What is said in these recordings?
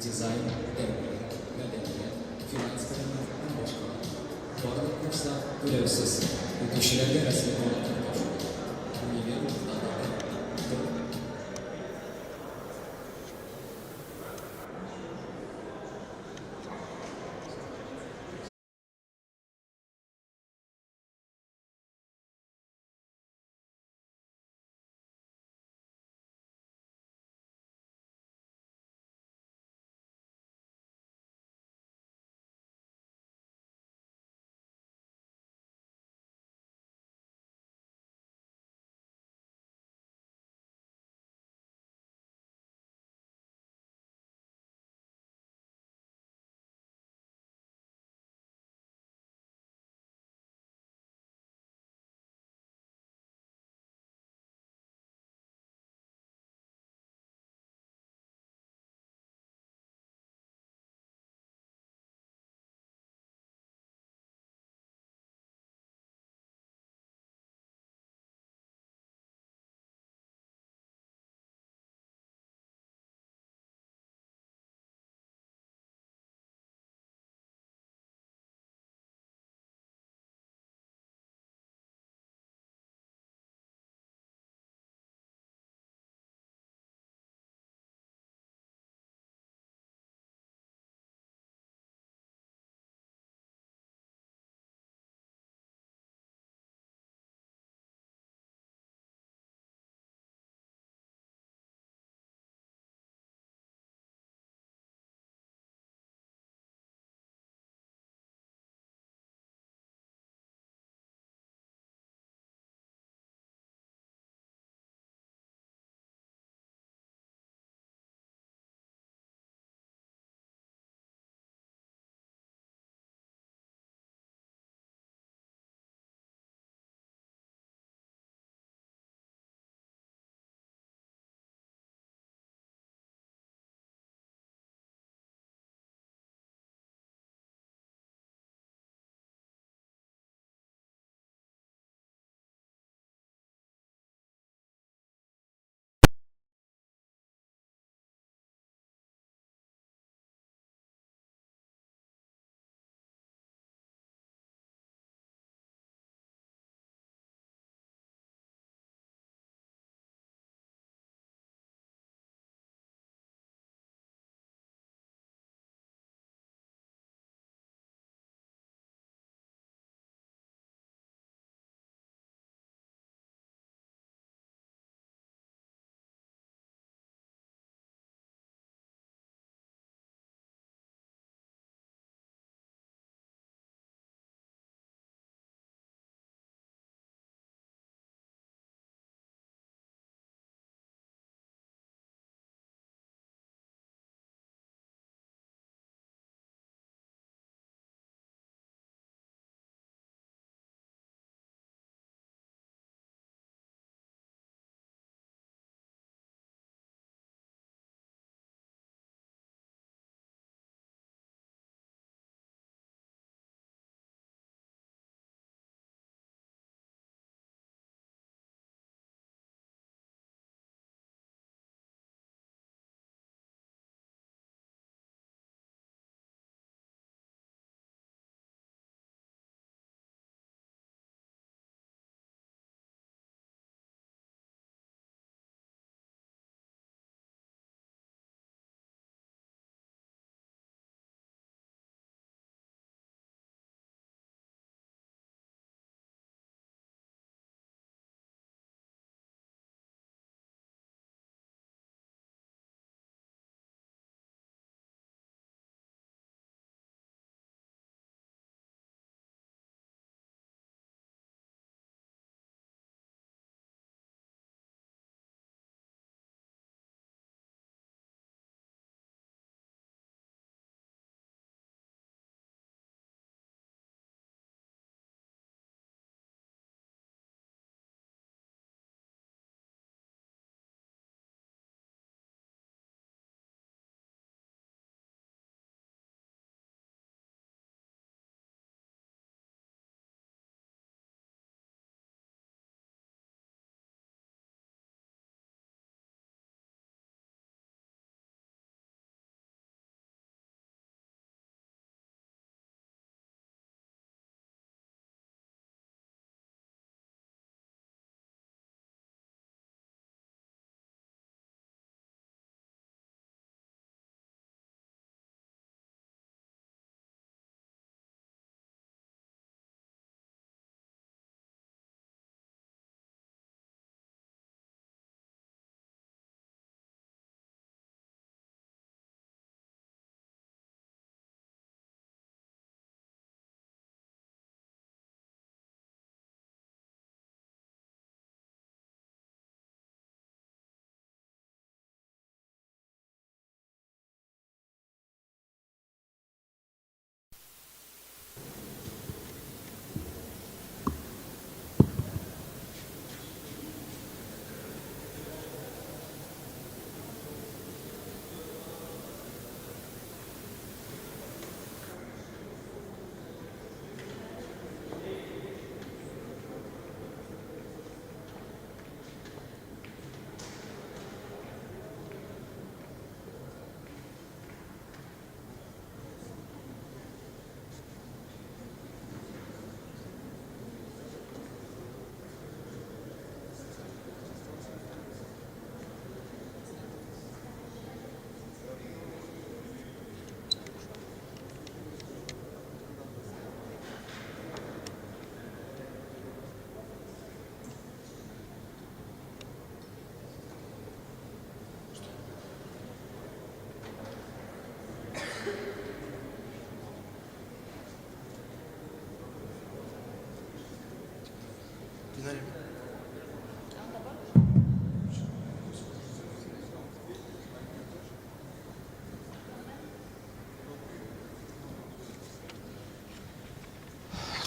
dizayn, medeniyet, finans bilimlerinden başka. Bu arada kurslar görevsiz, kişilerle arasında olan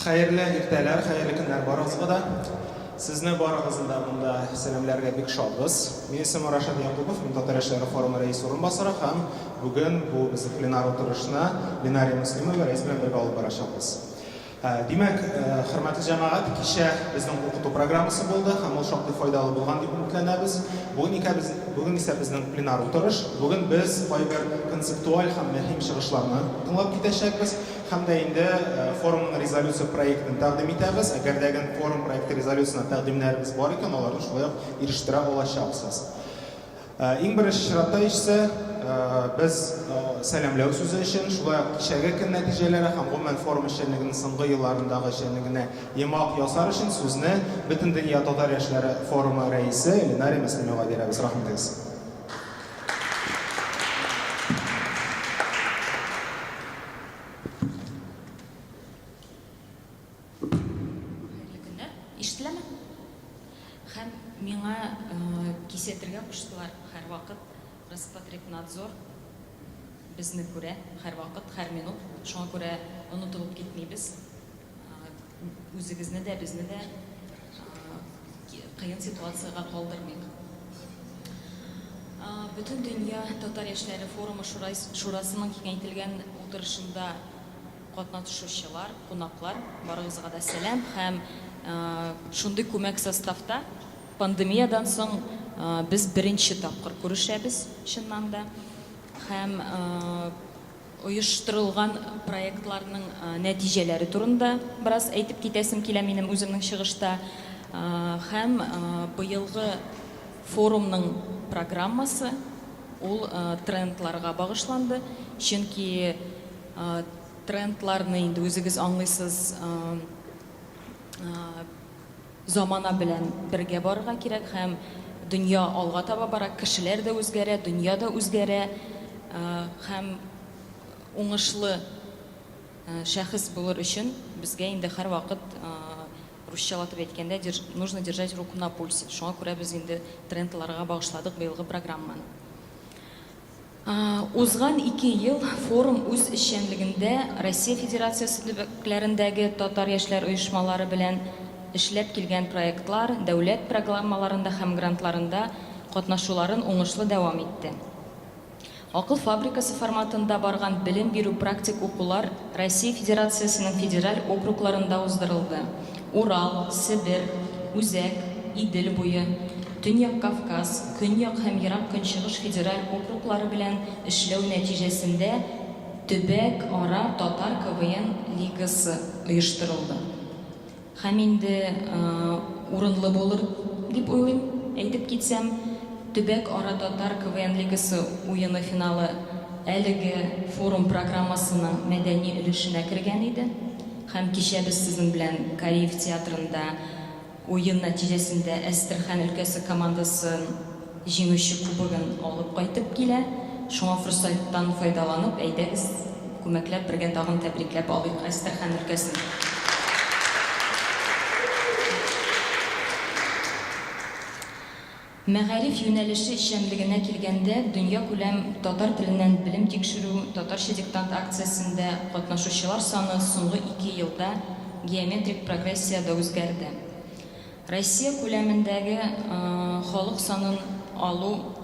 Xayrli irtələr, xayrli günlər barınızға da. Sizni barınızın da bunda sələmlərə bik şadbız. Мен ismim Rashad Yaqubov, мен Tatar İşləri Forumu rəis orunbasarı ham bugün bu bizim plenar oturuşuna Linariya Müslümov və rəis bilan birgə alıb barışabız. Demək, hörmətli cəmaət, kişə bizning o'qutuv programmasi bo'ldi, ham ol şoqli foydali bo'lgan deb umidlanamiz. Bugun ise bizning plenar o'tirish. Bugun biz bir konseptual ham muhim chiqishlarni tinglab ketishamiz. Hamda endi forumning rezolyutsiya proyektini taqdim etamiz. Agardagi forum proyekti rezolyutsiyasini taqdimlarimiz bor ekan, ularni shunday erishtira olasiz. Eng birinchi sharoitda esa biz salamlov so'zi uchun shunday kishagi kun natijalari ham umuman forum ishchiligining so'nggi yillarındagi ishchiligini yemoq yosar uchun so'zni butun dunyo Tatar yoshlari forumi raisi Linariya Muslimovga beramiz. Rahmat. Миңа кисетергә куштылар һәр вакыт Роспотребнадзор безне күрә һәр вакыт, һәр минут. Шуңа күрә онытылып китмибез. Үзегезне дә, безне дә кыен ситуацияга калдырмыйк. Бөтен дөнья Татар яшьләре форумы шурасының киңәйтелгән утырышында катнашучылар, кунаклар, барыгызга да сәлам һәм шундый күмәк составта пандемиядан соң biz birinchi тапкыр күрешәбез чыннан да һәм оештырылган проектларның нәтиҗәләре турында бераз әйтеп китәсем килә минем үземнең чыгышта һәм быелгы форумның программасы ул трендларга багышланды, чөнки трендларны инде үзегез аңлыйсыз замана белән бергә барырга кирәк һәм дөнья алга таба бара, кешеләр дә үзгәрә, дөнья да үзгәрә һәм уңышлы шәхес булыр өчен безгә инде һәр вакыт русчалатып әйткәндә нужно держать руку на пульсе. Шуңа күрә без инде трендларга багышладык быелгы программаны. Узган 2 ел форум үз эшчәнлегендә Россия Федерациясе төбәкләрендәге татар яшьләр оешмалары белән эшләп килгән проектлар, дәүләт программаларында һәм грантларында катнашуларын уңышлы дәвам итте. Акыл фабрикасы форматында барган белем бирү практик укулар Россия Федерациясенең федераль округларында уздырылды. Урал, Сибир, Үзәк, Идел буе, Төньяк Кавказ, Көньяк һәм Ерак Көнчыгыш федераль округлары белән эшләү нәтиҗәсендә төбәк ара татар КВН лигасы оештырылды. Һәм инде урынлы булыр дип уйлыйм, әйтеп китсәм, төбәк ара татар КВН лигасы уены финалы әлеге форум программасының мәдәни өлешенә кергән иде. Һәм кичә без сезнең белән Кариев театрында уен нәтиҗәсендә Әстерхан өлкәсе командасы җиңүче кубогын алып кайтып килә. Шуңа форсаттан файдаланып, әйдәгез күмәкләп бергә тагын тәбрикләп алыйк Әстерхан өлкәсен. Мәгариф юнәлеше эшчәнлегенә килгәндә, дөнья күләм татар теленнән белем тикшерү, татарча диктант акциясендә катнашучылар саны соңгы 2 елда геометрик прогрессиядә үзгәрде. Россия күләмендәге халык санын алу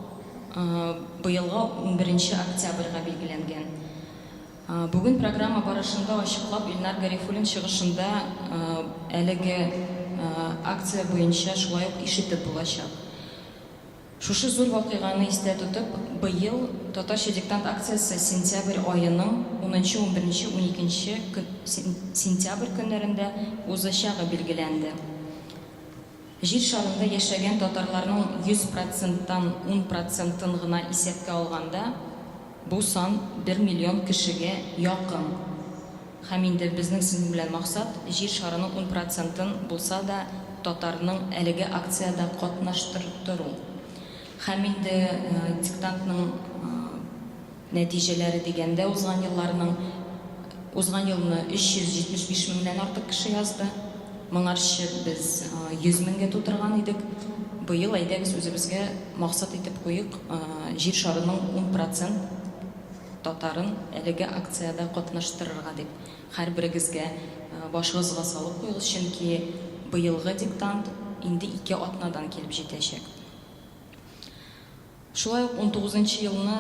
быелга 11 октябрьгә билгеләнгән. Бүген программа барышында ачыклап Илнар Гарифуллин чыгышында әлеге акция буенча шулай ук ишетеп булачак. Шушы зур вакыйганы истә тотып, быел татарча диктант акциясе сентябрь аеның 10, 11, 12 сентябрь көннәрендә узачагы билгеләнде. Җир шарында яшәгән татарларның 100%-тан 10%-ын гына исәпкә алганда, бу сан 1 миллион кешегә якын. Һәм инде безнең сезнең белән максат җир шарының 10%-ын булса да татарның әлеге акциядә катнаштырып тору. Һәм инде диктантның нәтиҗәләре дигәндә узган елны 375 меңнән артык кеше язды. Моңарчы без 100 меңгә тутырган идек. Быел әйдәгез үзебезгә максат итеп куйык, җир шарының 10% татарын әлеге акциядә катнаштырырга дип. Һәр берегезгә башыгызга салып куегыз, чөнки быелгы диктант инде 2 атнадан килеп җитәчәк. Шулай ук 19 елны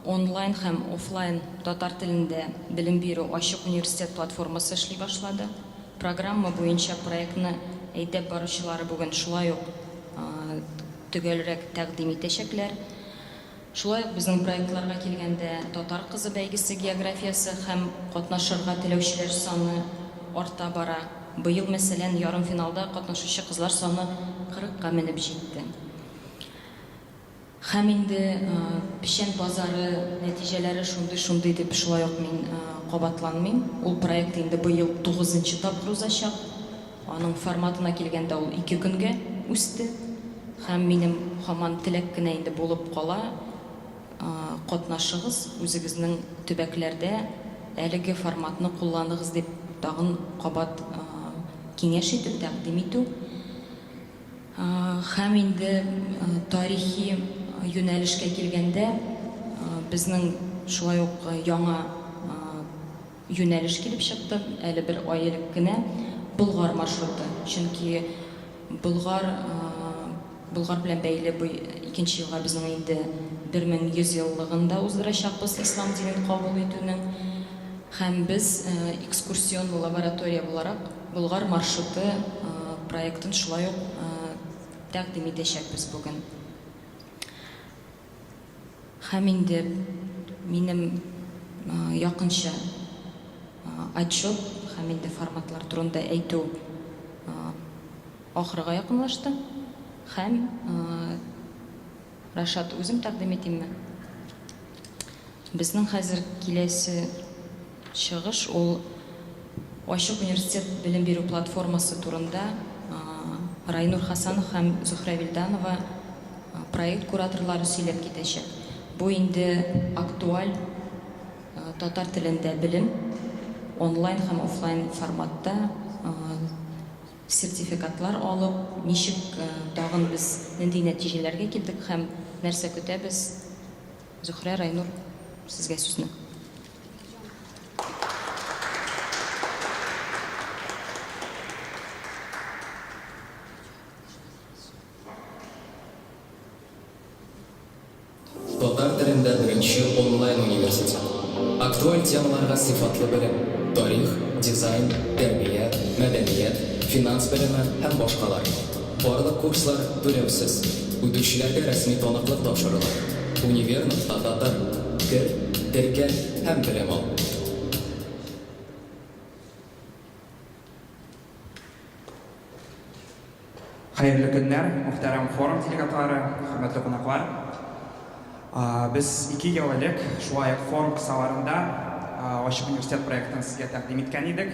онлайн һәм офлайн татар телендә белем бирү ачык университет платформасы эшли башлады. Программа буенча проектны әйдәп баручылары бүген шулай ук төгәлрәк тәкъдим итәчәкләр. Шулай ук безнең проектларга килгәндә татар кызы бәйгесе географиясы һәм катнашырга теләүчеләр саны арта бара. Быел мәсәлән ярымфиналда катнашучы кызлар саны 40-ка менеп җитте. Һәм инде печән базары нәтиҗәләре шундый дип шулай ук мин кабатланмыйм. Ул проект инде быел 9-нчы тапкыр узачак. Аның форматына килгәндә ул 2 көнгә үсте. Һәм минем һаман теләк кенә инде булып кала. Катнашыгыз, үзегезнең төбәкләрдә әлеге форматны кулланыгыз дип тагын кабат киңәш итеп тәкъдим итү. Һәм инде тарихи юнәлешкә килгәндә безнең шулай ук яңа юнәлеш килеп чыкты, әле бер ай элек кенә Болгар маршруты. Чөнки Болгар белән бәйле бу 2нче елга безнең инде 1100 еллыгында уздырачакбыз ислам динен кабул итүнең. Һәм без экскурсион лаборатория буларак Болгар маршруты проектын шулай ук тәкъдим итәчәкбез бүген. Һәм инде минем якынча отчет һәм инде форматлар турында әйтү ахырга якынлашты. Һәм Рашат, үзем тәкъдим итимме? Безнең хәзер киләсе чыгыш ул Ачык университет белем бирү платформасы турында Райнур Хасанов һәм Зухра Вилданова проект кураторлары сөйләп китәчәк. Бу инде актуаль татар телендә белем онлайн һәм офлайн форматта сертификатлар алып, ничек тагын без нинди нәтиҗәләргә килдек һәм нәрсә көтәбез? Зухра, Райнур, сезгә сүзне. Татар телендә беренче онлайн университет. Актуаль темаларга сыйфатлы белем, тарих, дизайн, тәрбия, мәдәният, финанс белеме һәм башкалар. Барлык курслар түләүсез. Үтүчеләргә рәсми таныклык тапшырыла. Универ.та татар, кер, теркәл һәм белем ал. Хәерле көннәр, мөхтәрәм форум делегатлары, хөрмәтле кунаклар. Без 2 ел элек шулай ук форум кысаларында Ачык университет проектын сезгә тәкъдим иткән идек.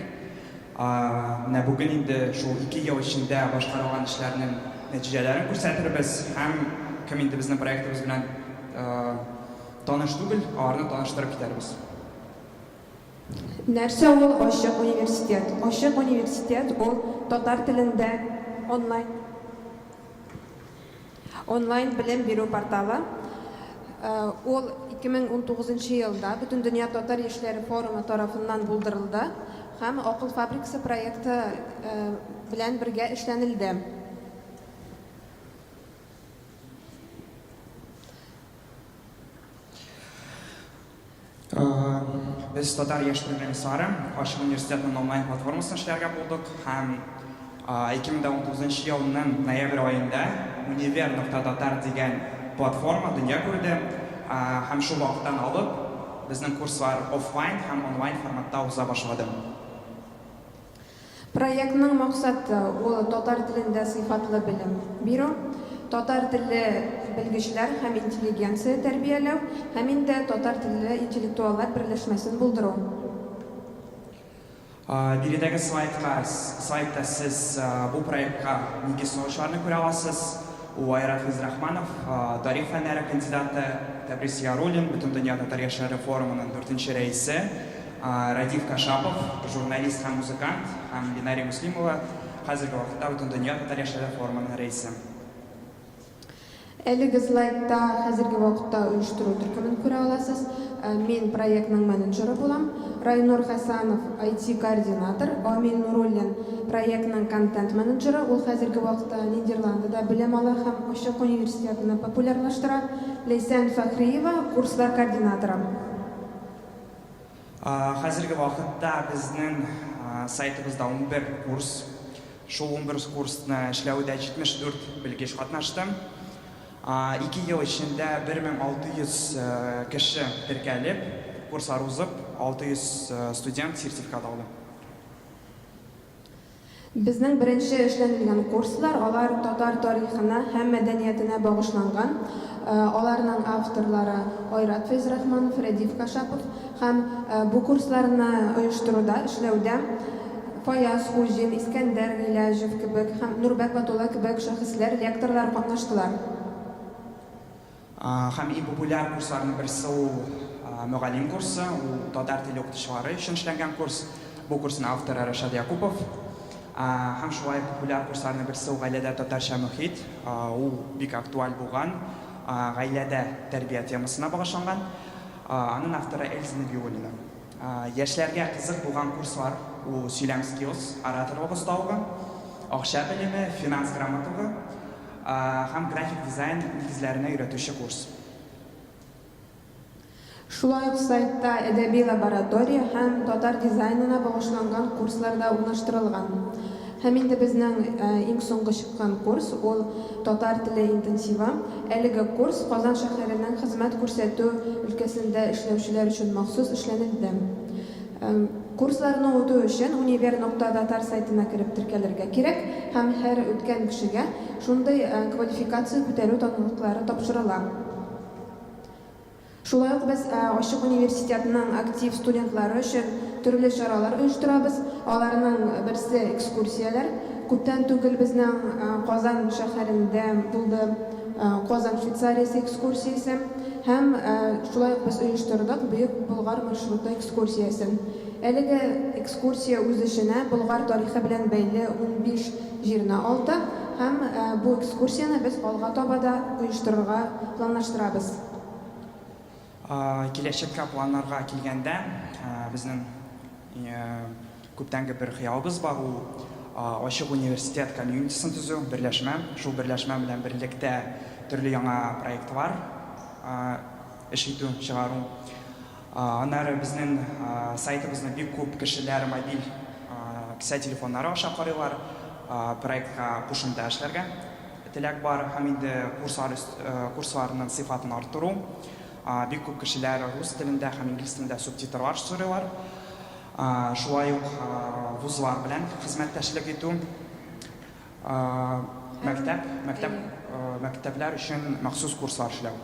Менә бүген инде шул 2 ел эчендә башкарылган эшләрнең нәтиҗәләрен күрсәтербез һәм кем инде безнең проектыбыз белән таныш түгел, аларны таныштырып китәрбез. Нәрсә ул Ачык университет? Ачык университет ул татар телендә онлайн белем бирү порталы. Ул 2019 елда Бүтән дөнья татар яшьләре форумы тарафыннан булдырылды һәм Акыл фабрикасы проекты белән бергә эшләнелде. Без татар яшь программистлары Ачык университетның онлайн платформасында эшләргә булдык һәм 2019 елның ноябрь аенда Универ.Татар дигән платформа дөнья күрде һәм шул вакыттан алып безнең курслар офлайн һәм онлайн форматта уза башлады. Проектның максаты ул татар телендә сыйфатлы белем бирү, татар теле белгечләр һәм интеллигенция тәрбияләү һәм инде татар теле интеллектуаллар берләшмәсен булдыру. Биредәге слайдта сез бу проектка нигез салучыларны күрә аласыз. У Айрат Физрахманов, тарих фәннәре кандидаты, Тәбрис Яруллин, Бүтән дөнья татар яшьләре форумының 4-нче рәисе, Радив Кашапов, журналист һәм музыкант, һәм Бинария Муслимова, хәзерге вакытта Бүтән дөнья татар яшьләре форумының рәисе. Әлеге слайдта хәзерге вакытта оештыру төркемен күрә аласыз. Мин проектның менеджеры булам. Райнур Хасанов, IT-координатор, Амин Нуруллин, проектның контент менеджері. Ол хәзерге вакытта Нидерландыда белем ала һәм Ачык университетны популярлаштыра. Лейсан Фахриева, курслар координаторы. Хәзерге вакытта безнең сайтыбызда 11 курс. Шул 11 курсны эшләүдә 74 белгеч катнашты. 2 ел эчендә 1600 кеше теркәлеп, курслар узып, 600 студент сертификат алды. Безнең беренче эшләнелгән курслар, алар татар тарихына һәм мәдәниятенә багышланган. Аларның авторлары Айрат Фәйзрахманов, Радиф Кашапов һәм бу курсларны оештыруда, эшләүдә Фаяз Хуҗин, Искәндәр Гыйләҗев кебек һәм Нурбәк Батулла кебек шәхесләр, лекторлар катнаштылар. Һәм иң популяр курсларның берсе ул мөгаллим курсы, ул татар теле укытучылары өчен эшләнгән курс. Бу курсның авторы Рашад Якупов. Һәм шулай популяр курсларның берсе ул гаиләдә татарча мөхит. Ул бик актуаль булган, гаиләдә тәрбия темасына багышланган. Аның авторы Эльза Набиуллина. Яшьләргә кызык булган курслар ул сөйләм skills, ораторлык осталыгы, акча белеме, финанс грамоталыгы һәм график дизайн нигезләренә өйрәтүче курс. Шулай ук сайтта әдәби лаборатория һәм татар дизайнына багышланган курслар да урнаштырылган. Һәм инде безнең иң соңгы чыккан курс ул татар теле интенсивы. Әлеге курс Казан шәһәренең хезмәт күрсәтү өлкәсендә эшләүчеләр өчен махсус эшләнелде. Курсларны үтү өчен univer.tatar сайтына кирип теркәлергә кирәк һәм һәр үткән кешегә шундый квалификация күтәрү таныклыклары тапшырыла. Шулай ук без Ачык университетының актив студентлары өчен төрле чаралар оештырабыз. Аларның берсе экскурсияләр. Күптән түгел безнең Казан шәһәрендә булды Казан Швейцариясе экскурсиясе һәм шулай ук без оештырдык Бөек Болгар маршруты экскурсиясен. Әлеге экскурсия үз эченә Болгар тарихы белән бәйле 15 җирне алды һәм бу экскурсияне без алга таба да оештырырга планлаштырабыз. Киләчәккә планнарга килгәндә, безнең күптәнге бер хыялыбыз бар, ул Ачык университет комьюнитисын төзү, берләшмә. Шул берләшмә белән берлектә төрле яңа проектлар эш итү, чыгару. Аннары безнең сайтыбызны бик күп кешеләр мобиль кесә телефоннары аша карыйлар, проектка кушымта эшләргә теләк бар һәм инде курсларның сыйфатын арттыру. Бик күп кешеләр рус телендә һәм инглиз телендә субтитрлар сорыйлар. Шулай ук вузлар белән хезмәттәшлек итү. Мәктәпләр өчен махсус курслар эшләү.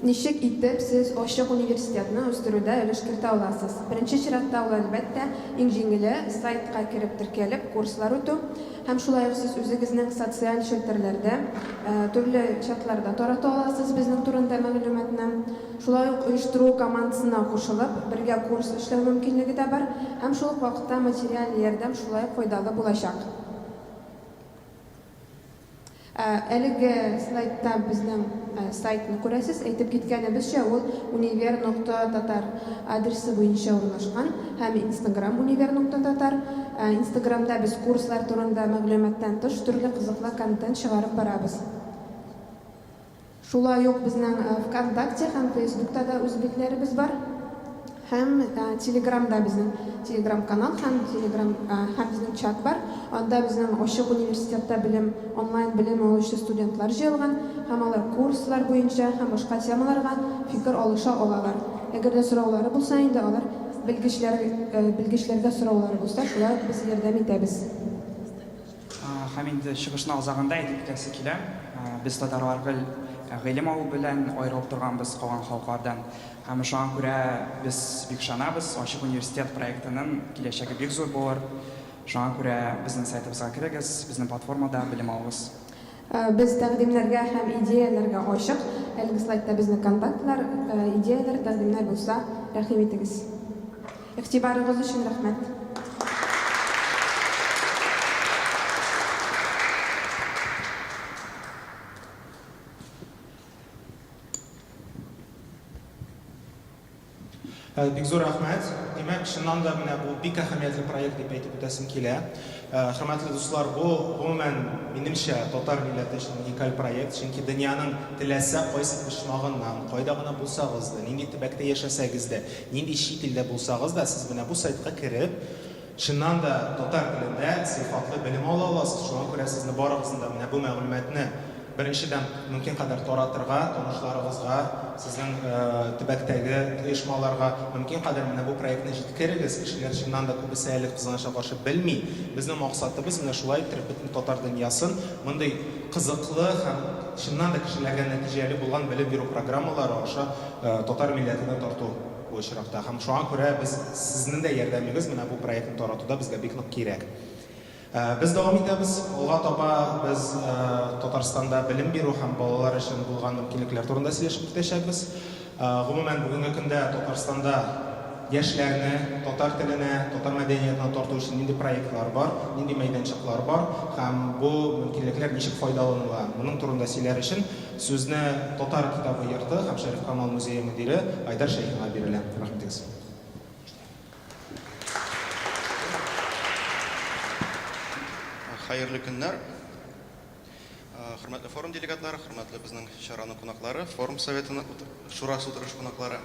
Ничек итеп сез Ачык университетны үстерүдә өлеш кертә аласыз? Беренче чиратта ул әлбәттә иң җиңеле сайтка кирип теркәлеп курслар үтү һәм шулай ук сез үзегезнең социаль челтәрләрдә төрле чатларда тарата аласыз безнең турында мәгълүматны. Шулай ук оештыру командасына кушылып, бергә курс эшләү мөмкинлеге дә бар һәм шул ук вакытта материаль ярдәм шулай файдалы булачак. Әлеге слайдта безнең сайтны күрәсез. Әйтеп киткәнебезчә, ул univer.tatar адресы буенча урнашкан һәм Instagram univer.tatar. Instagramда без курслар турында мәгълүматтан тыш төрле кызыклы контент чыгарып барабыз. Шулай ук безнең ВКонтакте һәм Фейсбукта да үз битләребез бар. Һәм Телеграмда безнең Телеграм канал һәм безнең чат бар. Анда безнең Ачык университетта онлайн белем алучы студентлар җыелган һәм алар курслар буенча һәм башка темаларга фикер алыша алалар. Әгәр дә сораулары булса, инде алар белгечләргә сораулары булса, шулай без ярдәм итәбез. Һәм инде чыгышны алзагында әйтеп китәсе килә. Без татарлар гыйлем алу белән аерылып торганбыз калган халыклардан. Һәм шуңа күрә без бик ышанабыз, Ачык университет проектының киләчәге бик зур булыр. Шуңа күрә безнең сайтыбызга кирегез, безнең платформада белем алыгыз. Без тәкъдимнәргә һәм идеяләргә ачык. Әлеге слайдта безнең контактлар, идеяләр, тәкъдимнәр булса, рәхим итегез. Игътибарыгыз өчен рәхмәт. Бик зур рәхмәт. Димәк, чыннан да менә бу бик әһәмиятле проект дип әйтеп үтәсем килә. Хөрмәтле дуслар, бу гомумән минемчә татар милләте өчен уникаль проект, чөнки дөньяның теләсә кайсы почмагыннан, кайда гына булсагыз да, нинди төбәктә яшәсәгез дә, нинди чит илдә булсагыз да, сез менә бу сайтка кереп, чыннан да татар телендә сыйфатлы белем ала аласыз. Шуңа күрә сезне барыгызны да менә бу мәгълүматны беренчедән мөмкин кадәр таратырга, танышларыгызга, сезнең төбәктәге оешмаларга мөмкин кадәр менә бу проектны җиткерегез. Кешеләр чыннан да күбесе әле кызганычка каршы белми. Безнең максатыбыз менә шулай иттереп бөтен татар дөньясын мондый кызыклы һәм чыннан да кешеләргә нәтиҗәле булган белем бирү программалары аша татар милләтенә тарту бу очракта. Һәм шуңа күрә без сезнең дә ярдәмегез менә бу проектны таратуда безгә бик нык кирәк. Biz davam etamiz. Алга таба biz Татарстанда белем бирү һәм балалар өчен булган мөмкинлекләр турында сөйләшеп китәчәкбез. Гомумән бүгенге көндә Татарстанда яшьләрне татар теленә, татар мәдәниятенә тарту өчен нинди проектлар бар, нинди мәйданчыклар бар һәм бу мөмкинлекләр ничек файдаланыла. Моның турында сөйләр өчен сүзне Татар китабы йорты һәм Шәриф Камал музее мөдире Айдар Шәйхинга бирелә. Рәхмәтегез. Хәерле көннәр. Хөрмәтле форум делегатлары, хөрмәтле безнең чараның кунаклары, форум советының шурасы утырыш кунаклары.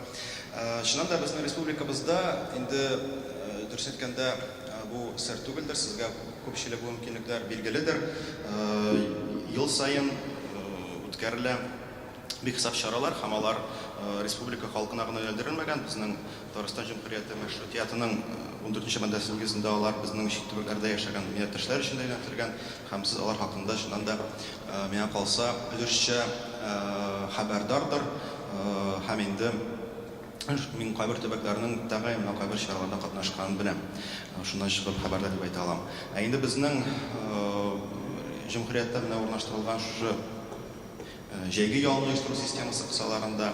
Чыннан да безнең республикабызда инде дөрес әйткәндә бу сер түгелдер, сезгә күпчелек бу мөмкинлекләр билгеледер. Ел сайын үткәрелә бик хисап чаралар һәм алар республика халкына гына юнәлдерелмәгән. Безнең Татарстан Җумһурияте мәшрутиятының 14нче маддәсе нигезендә алар безнең чит төбәкләрдә яшәгән милләттәшләр өчен дә юнәлтелгән һәм сез алар хакында чыннан да миңа калса өлешчә хәбәрдардыр һәм инде мин кайбер төбәкләрнең тәгаен кайбер чараларда катнашканын беләм. Шуннан чыгып хәбәрдә дип әйтә алам. Инде безнең Җумһуриятта менә урнаштырылган шушы җәйге ялны оештыру системасы кысаларында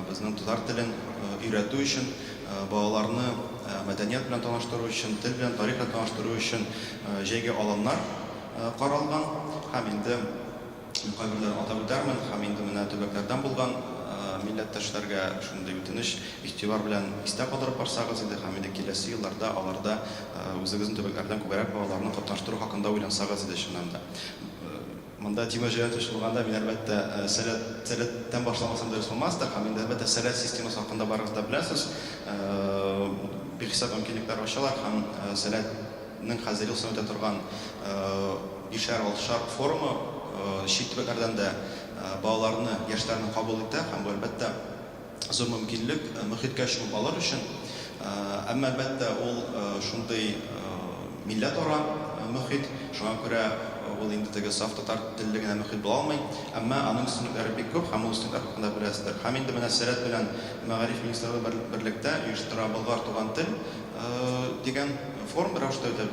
безнең татар телен өйрәтү өчен, балаларны мәдәният белән таныштыру өчен, тел белән, тарих белән таныштыру өчен җәйге аланнар каралган һәм инде кайберләр атап үтәрмен һәм инде менә төбәкләрдән булган милләттәшләргә шундый үтенеч игътибар белән истә калдырып барсагыз иде һәм инде киләсе елларда аларда үзегезнең төбәкләрдән күбрәк балаларны катнаштыру хакында уйлансагыз иде чыннан да. Монда Тима җәят өчен булганда мин әлбәттә сәләттән башламасам да булмас да, һәм инде әлбәттә сәләт системасы хакында барыгыз да беләсез. Бихисап мөмкинлекләр ачалар һәм сәләтнең хәзер ел саен үтә торган 5-6 форумы чит төбәкләрдән дә балаларны, яшьләрне кабул итә һәм бу әлбәттә зур мөмкинлек мөхиткә чумып алыр өчен. Әмма әлбәттә ул шундый милләтара мөхит, шуңа күрә ул инде теге саф татар телле генә мөхит була алмый, әмма аның өстенлекләре бик күп һәм ул өстенлекләр хакында беләсездер. Һәм инде менә сәләт белән мәгариф министрлыгы берлектә оештыра Болгар туган тел дигән форум рәвештә үтә,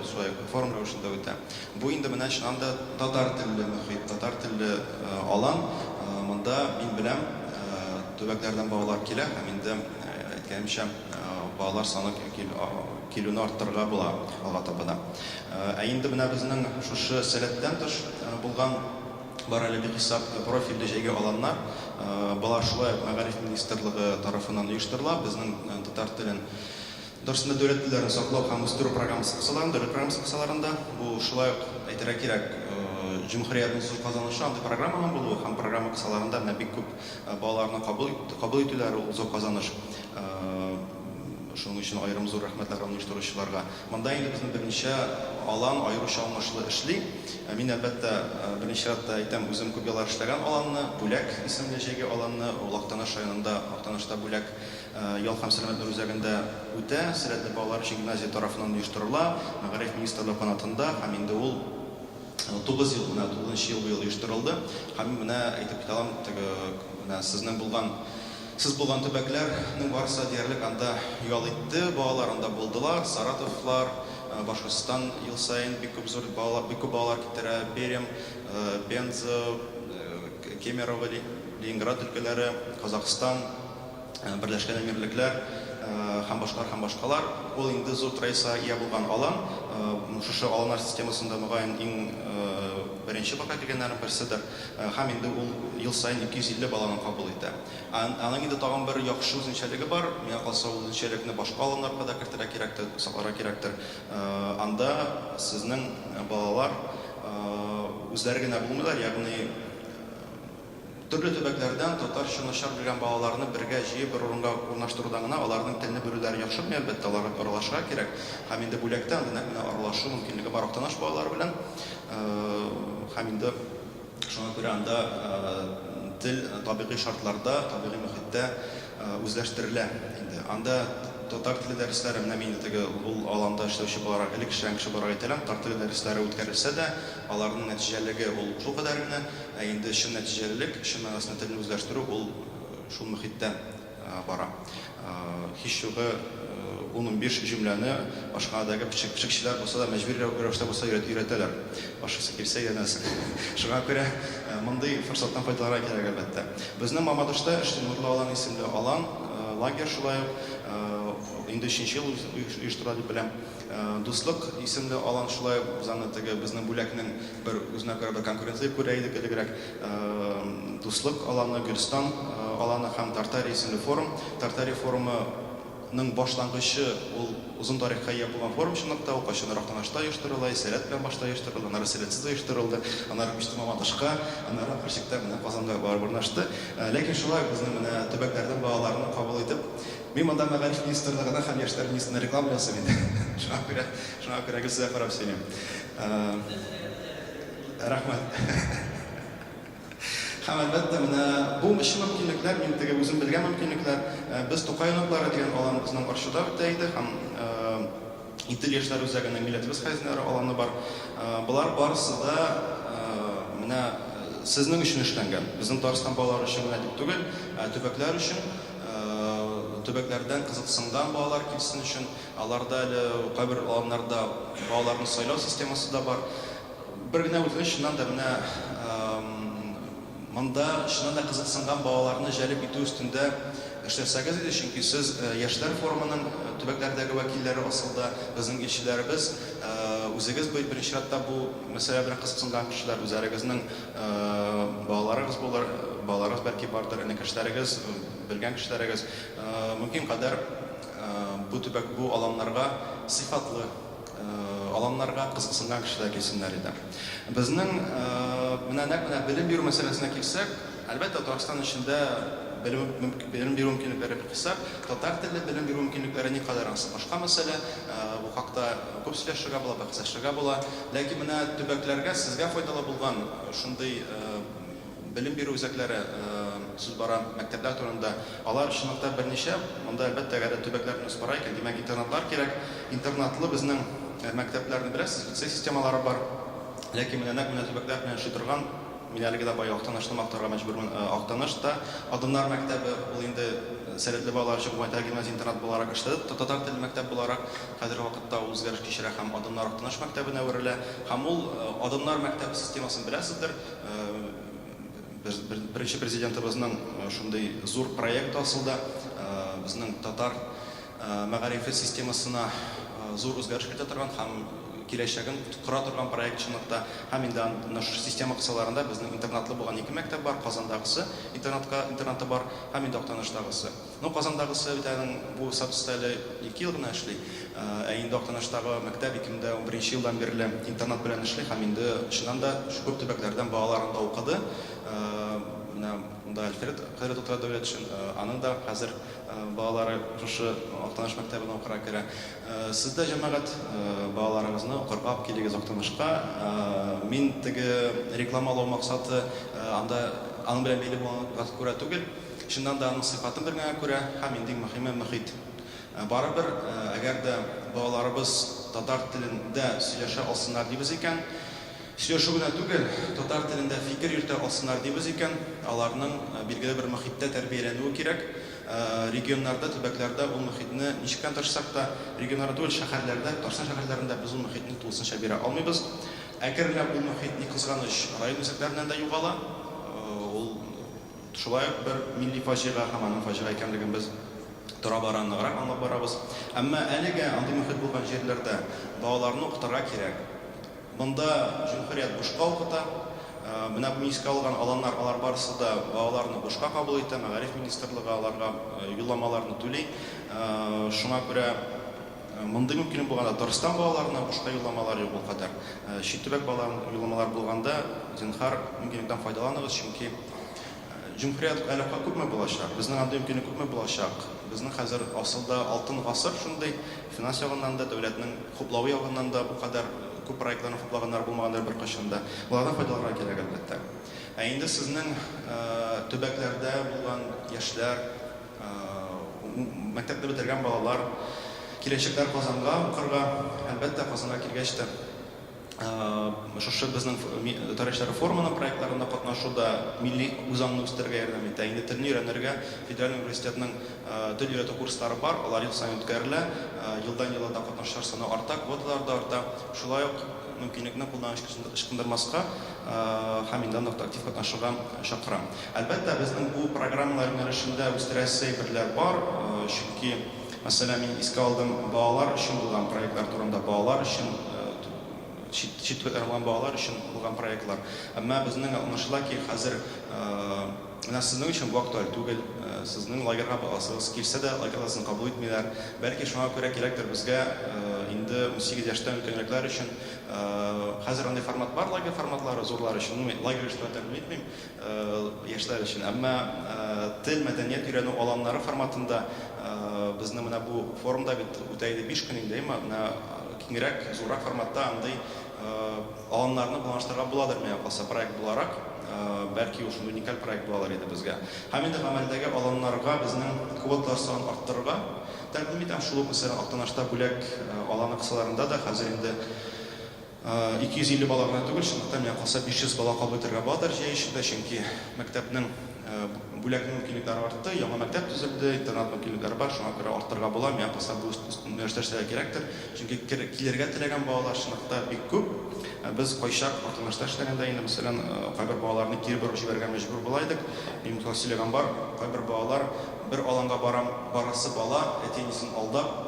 форум рәвешендә үтә. Бу инде менә чыннан да татар телле мөхит, татар телле алан. Монда мин беләм төбәкләрдән балалар килә һәм инде әйткәнемчә балалар саны килүне арттырырга була алга табада. Инде менә безнең шушы сәләттән тыш булган бар әле бик хисап профильле җәйге аланнар, балар шулай мәгариф министрлыгы тарафыннан оештырыла. Безнең татар телен Татарстанда дәүләт телләрен саклау һәм үстерү программасы кысаларында бу шулай әйтергә кирәк. Җумһуриятның зур казанышы андый программаның булуы һәм программа кысаларында бик күп балаларны кабул итүләре ул зур казаныш. Шуның өчен аерым зур рәхмәтләр оештыручыларга. Монда инде безнең берничә алан аеруча алмашлы эшли. Мин әлбәттә беренче чиратта әйтәм, үзем күп еллар эшләгән аланны, бүләк исемле җәйге аланны Актаныш районында, Актанышта бүләк ял һәм сәламәтлек үзәгендә үтә, сәләтле балалар өчен гимназия тарафыннан оештырыла, мәгариф министрлыгы канатында һәм инде ул 9 ел, 9нчы ел буе оештырылды. Һәм менә әйтеп китәләм, менә сезнең Сез булган төбәкләрнең барысы диярлек анда ял итте, балалар анда булдылар, Саратовлар, Башкортстан ел сайын бик күп балалар китерә, Пермь, Пенза, Кемерово, Ленинград өлкәләре, Казахстан, Берләшкән Әмирлекләр һәм башкалар. Ул инде зур траектория ия булган алан. Шушы аланнар системасында мөгаен иң беренче бака килгәннәрнең берседер. Һәм инде ул ел сайын 250 баланы кабул итә. Аның инде тагын бер яхшы үзенчәлеге бар. Миңа калса ул үзенчәлекне башка алымнарга да кертергә кирәктер, сакларга кирәктер. Анда сезнең балалар үзләре генә булмыйлар, ягъни төрле төбәкләрдән татарча начар белгән балаларны бергә җыеп бер урынга урнаштырудан гына аларның телне белүләре яхшымы, әлбәттә аларга аралашырга кирәк. Һәм инде бүләктән генә аралашу мөмкинлеге бар актанаш балалар белән. Һәм инде шуңа күрә анда тел табигый шартларда, табигый мөхиттә үзләштерелә инде. Анда татар теле дәресләре менә мин теге ул аланда эшләүче балалар, элек эшләгән кеше балаларга әйтәләм, татар теле дәресләре үткәрелсә дә, аларның нәтиҗәлеге ул шул кадәр генә, инде чын нәтиҗәлелек, чын мәгънәсендә телне үзләштерү ул шул мөхиттә бара. Һич югы 15 җөмләне башкадагы пичекчеләр булса да мәҗбүри рәвештә булса өйрәтәләр. Башкасы килсә янәсе. Шуңа күрә мондый форсаттан файдаланырга кирәк әлбәттә. Безнең Мамадышта Нурлы Алан исемле алан, лагерь шулай ук инде 3нче ел оештыра дип беләм. Дуслык исемле алан шулай узаны теге безнең бүләкнең бер үзенә күрә бер конкуренция күрә иде элегрәк. Дуслык аланы, Гөлстан аланы һәм Тартария исемле форум. Тартария форумының башлангычы ул узын тарихка ия булган форум чынлыкта, ул кайчаннар Актанашта оештырыла, Сәләт белән башта оештырылды, аннары Сәләтсез оештырылды, аннары Мамадышка, аннары Кырчыкта менә Казанга барып урнашты. Ләкин шулай безнең менә төбәкләрдән балаларны кабул итеп, мин монда Мәгариф министрлыгына һәм яшьләр министрлыгына реклама ясыйм инде. Шуңа күрә гел карап сөйлим. Рәхмәт. Һәм әлбәттә менә бу эшне мөмкинлекләр, мин теге үзем белгән мөмкинлекләр, без Тукай оныклары дигән алан безнең Арчада үтә иде һәм Идел яшьләр үзәгенең милләтебез хәзинәләре аланы бар. Булар барысы да менә сезнең өчен эшләнгән. Безнең Татарстан балалары өчен генә дип түгел, төбәкләр өчен, төбәкләрдән кызыксынган балалар килсен өчен, аларда әле кайбер аланнарда балаларны сайлау системасы да бар. Бер генә үтенеч шуннан да менә монда шуннан да кызыксынган балаларны җәлеп итү өстендә эшләсәгез иде, чөнки сез яшьләр форумының төбәкләрдәге вәкилләре асылда, безнең илчеләребез, үзегез беренче чиратта бу мәсьәлә белән кызыксынган кешеләр, үзләрегезнең балаларыгыз булыр, балаларыгыз бәлки бардыр, энекәшләрегез, белгән кешеләрегез, мөмкин кадәр бу аланнарга сыйфатлы аланнарга кызыксынган кешеләр килсеннәр иде. Безнең менә белем бирү мәсьәләсенә килсәк, әлбәттә Татарстан эчендә белем бирү мөмкинлекләре бихисап, татар теле белем бирү мөмкинлекләре никадәр аз. Башка мәсьәлә, бу хакта күп сөйләшергә була, бәхәсләшергә була. Ләкин менә төбәкләргә сезгә файдалы булган шундый белем бирү үзәкләре сүз бара мәктәпләр турында. Алар чынлыкта берничә, монда әлбәттә гәрәй төбәкләрне үз бара икән, димәк интернатлар кирәк. Интернатлы безнең мәктәпләрне беләсез, лицей системалары бар. Ләкин менә төбәкләр белән эшли торган, мин әлеге дә бай Актанашны мактарга мәҗбүрмен. Актанашта Адымнар мәктәбе, ул инде сәләтле балалар өчен гомумән гимназия интернат буларак эшләде. Татар теле мәктәп буларак хәзерге вакытта үзгәреш кичерә һәм Адымнар Актанаш мәктәбенә әверелә. Һәм ул Адымнар мәктәбе системасын беләсездер. Беренче президентыбызның шундый зур проекты асылда, безнең татар мәгарифе системасына зур үзгәреш кертә торган һәм киләчәген кора торган проект чынлыкта. Һәм инде наш система кысаларында безнең интернатлы булган 2 мәктәп бар, Казандагысы интернаты бар, һәм инде Актанаштагысы. Казандагысы бит аның бу статуста 2 ел гына эшли. Инде Актанаштагы мәктәп 2011 елдан бирле интернат белән эшли һәм инде чыннан да күп төбәкләрдән балаларында укыды. Монда Альфред Хайрат Дәүләт өчен аның да хәзер балалары шушы Актанаш мәктәбенә укырга керә. Сез дә җәмәгать балаларыгызны укырга алып килегез Актанашка. Мин теге рекламалау максаты анда аның белән бәйле булганга күрә түгел, чыннан да аның сыйфатын бергәнгә күрә һәм инде мөһиме мөхит. Барыбер, әгәр дә балаларыбыз татар телендә сөйләшә алсыннар дибез икән, сөйләшү генә түгел, татар телендә фикер йөртә алсыннар дибез икән, аларның билгеле бер мөхиттә тәрбияләнүе кирәк. Регионнарда, төбәкләрдә ул мөхитне ничектән тырышсак та, регионнарда түгел, шәһәрләрдә, Татарстан шәһәрләрендә без ул мөхитне тулысынча бирә алмыйбыз. Әгәр лә ул мөхит ни кызганыч район үзәкләреннән дә югала, ул шулай бер милли фаҗига һәм аның фаҗига икәнлеген без тора баранныграк аңлап барабыз. Әмма әлегә андый мөхит булган җирләрдә балаларны укытырга кирәк. Монда Җумһурият бушка укыта. Менә бу мискә алган алар барысы да балаларны бушка кабул итә, Мәгариф министрлыгы аларга юлламаларны түли. Шуңа күрә мондый мөмкин булганда Татарстан балаларына бушка юлламалар юк булкадәр. Чит төбәк балаларына юлламалар булганда, зинһар мөмкинлектән файдаланыгыз, чөнки Җумһурият әле күпме булачак, безнең анда мөмкинлек күпме булачак. Безнең хәзер асылда алтын гасыр шундый, финанс ягыннан да, дәүләтнең хуплавы ягыннан да бу кадәр күп проектларны хуплаганнар булмаганнар бер кашында. Булардан файдаланырга кирәк әлбәттә. Инде сезнең төбәкләрдә булган яшьләр, мәктәпне бетергән балалар киләчәктә Казанга укырга, әлбәттә Казанга килгәч тә шушы безнең Татар яшьләре форумының проектларында катнашуда милли үзаңны үстерергә ярдәм итә. Инде телне өйрәнергә Федераль университетның тел өйрәтү курслары бар, алар ел саен үткәрелә. Елдан-елга катнашучылар саны арта, квоталар да арта. Шулай ук мөмкинлекне кулланыш ышкындырмаска һәм инде актив катнашуга чакырам. Әлбәттә, безнең бу программалар юнәлешендә үстерәсе әйберләр бар, чөнки мәсәлән, мин искә алдым балалар өчен булган проектлар турында, балалар өчен чит төбәкләрдә балалар өчен булган проектлар. Әмма безнең аңлашыла ки, хәзер менә сезнең өчен бу актуаль түгел. Сезнең лагерьга барасыз, килсә дә лагерьларны кабул итмиләр. Бәлки шуңа күрә кирәктер безгә инде 18 яшьтән өлкәнлекләр өчен хәзер андый формат бар, лагерь форматлары зурлар өчен. Лагерь эшләтәм белмим, яшьләр өчен. Әмма тел, мәдәният өйрәнү аланнары форматында безнең менә бу форумда бит үтә иде 5 көн инде, менә киңрәк, зуррак форматта андый аланнарны булаштырырга буладыр, менә калса проект буларак. Бәлки ул шундый уникаль проект булалар иде безгә. Һәм инде гамәлдәге аланнарга безнең квоталар санын арттырырга тәкъдим итәм. Шул ук мәсәлән Актанашта бүләк аланы кысаларында да хәзер инде 250 бала гына түгел, шундыктан менә калса 500 бала кабул итәргә буладыр җәй эчендә, чөнки мәктәпнең бүләкнең мөмкинлекләре артты, яңа мәктәп төзелде, интернат мөмкинлекләре бар, шуңа күрә арттырырга була. Менә калса бу университетта кирәктер, чөнки килергә теләгән балалар шунлыкта бик күп. Без кайчак Актанашта эшләгәндә инде мәсәлән кайбер балаларны кире борып җибәргә мәҗбүр була идек. Мин сөйләгән бар, кайбер балалар бер аланга барасы бала әтинисен алдап,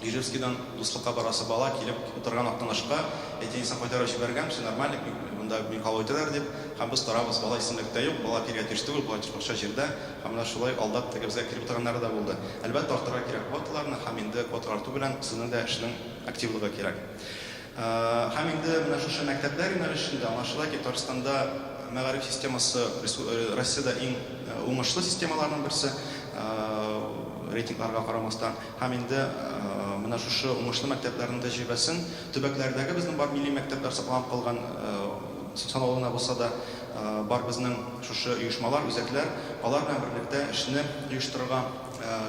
Ижевскидан дуслыкка барасы бала килеп утырган Актанашка әтинисен кайтарып җибәргән, все нормально, монда мин кабул итәләр дип, һәм без тарабыз, бала исемлектә юк, бала киргә тиеш түгел, бала чыккан җирдә, һәм менә шулай алдап тегебезгә кирип утырганнар да булды. Әлбәттә артырга кирәк квоталарны, һәм инде квоталар арту белән сезнең дә эшнең активлыгы кирәк. Һәм инде менә шушы мәктәпләр юнәлешендә аңлашыла ки, Татарстанда мәгариф системасы Россиядә иң уңышлы системаларның берсе, рейтингларга карамастан. Һәм инде менә шушы уңышлы мәктәпләрнең тәҗрибәсен төбәкләрдәге безнең бар милли мәктәпләр сакланып калган саналуына булса да бар безнең шушы оешмалар, үзәкләр, алар белән берлектә эшне оештырырга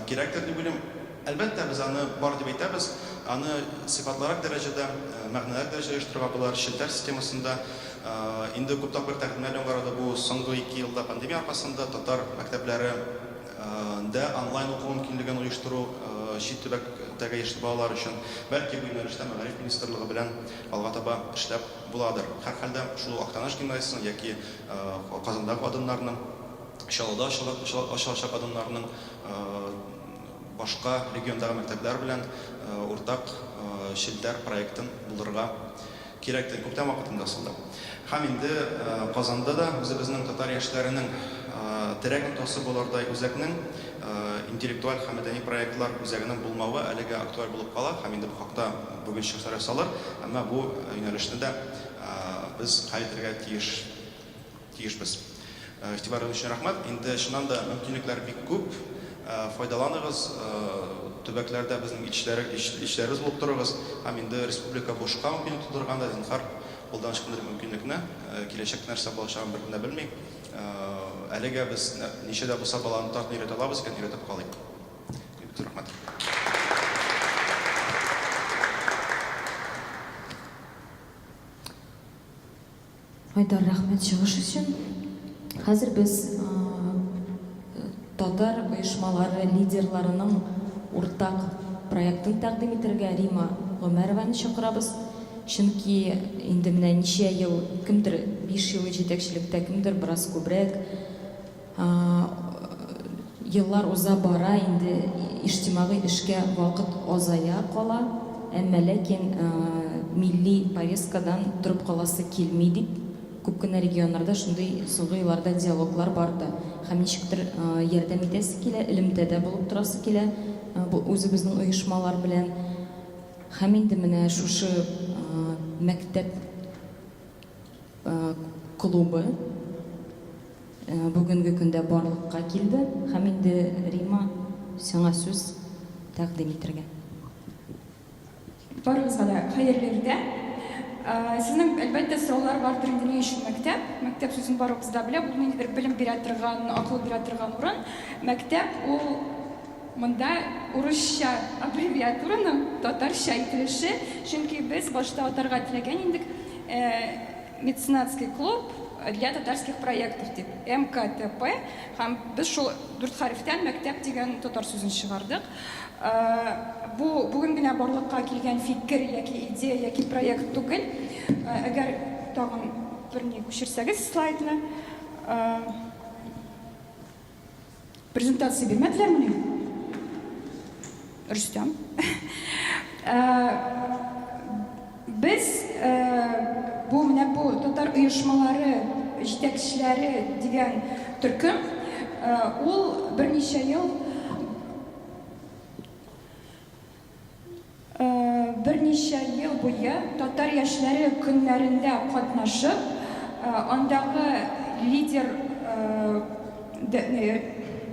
кирәктер дип уйлыйм. Әлбәттә, без аны бар дип әйтәбез, аны сыйфатлырак дәрәҗәдә, мәгънәлерәк дәрәҗәдә оештырырга була. Челтәр системасында инде күп тапкыр тәкъдимнәр яңгырады. Бу соңгы 2 елда пандемия аркасында татар мәктәпләре дә онлайн уку мөмкинлеген оештыру чит төбәктәге яшьле балалар өчен, бәлки бу юнәлештә Мәгариф министрлыгы белән алга таба эшләп буладыр. Һәр хәлдә шул Актанаш гимназиясының яки Казандагы адымнарның, Чаллыда ачылачак адымнарның башка региондагы мәктәпләр белән уртак челтәр проектын булдырырга кирәктер күптән вакытында сылды. Һәм инде Казанда да үзебезнең татар яшьләренең терәк нотасы булырдай үзәкнең интеллектуаль һәм мәдәни проектлар үзәгенең булмавы әлегә актуаль булып кала, һәм инде бу хакта бүген чыгышлар ясалыр. Әмма бу юнәлешне дә без хәйтергә тиешбез. Игътибарыгыз өчен рәхмәт. Инде чыннан да мөмкинлекләр бик күп. Файдаланыгыз, төбәкләрдә безнең ишчеләребез булып торыгыз, һәм инде республика бушка мөмкинлек тудырганда зинһар кулдан ычкындыру мөмкинлекне киләчәктә нәрсә булачагын беркем дә белми. Әлегә без ничә дә булса баланы тартып өйрәтә алабыз икән, өйрәтеп калыйк. Бик рәхмәт. Айдар, рәхмәт чыгыш өчен. Хәзер без татар оешмалары лидерларының уртак проектын тәкъдим итәргә Рима Гомәрованы чакырабыз. Чөнки инде менә ничә ел, кемдер 5 ел җитәкчелектә, кемдер бераз күбрәк еллар уза бара, инде иҗтимагый эшкә вакыт азая кала. Әмма ләкин милли повесткадан торып каласы килми дип күп кенә регионнарда шундый соңгы елларда диалоглар барды. Һәм ничектер ярдәм итәсе килә, элемтәдә булып торасы килә бу үзебезнең оешмалар белән. Һәм инде менә шушы мәктәп клубы бүгенге көндә барлыкка килде. Һәм инде Рима сиңа сүз тәкъдим итәргә. Барыгызга да хәерле. Сезнең әлбәттә сораулар бардыр инде ни өчен мәктәп? Мәктәп сүзен барыгыз да белә, бу ниндидер белем бирә торган, акыл бирә торган урын. Мәктәп ул монда урысча аббревиатураның татарча ителеше, чөнки без башта атарга теләгән идек меценатский клуб для татарских проектов дип, МКТП, һәм без шул 4 хәрефтән мәктәп дигән татар сүзен чыгардык. Бу бүген генә барлыкка килгән фикер яки идея яки проект түгел. Әгәр тагын берни күчерсәгез слайдны. Презентация бирмәделәрме? Рөстәм. Без бу менә бу татар оешмалары җитәкчеләре дигән төркем, ул берничә ел буе татар яшьләре көннәрендә катнашып, андагы лидер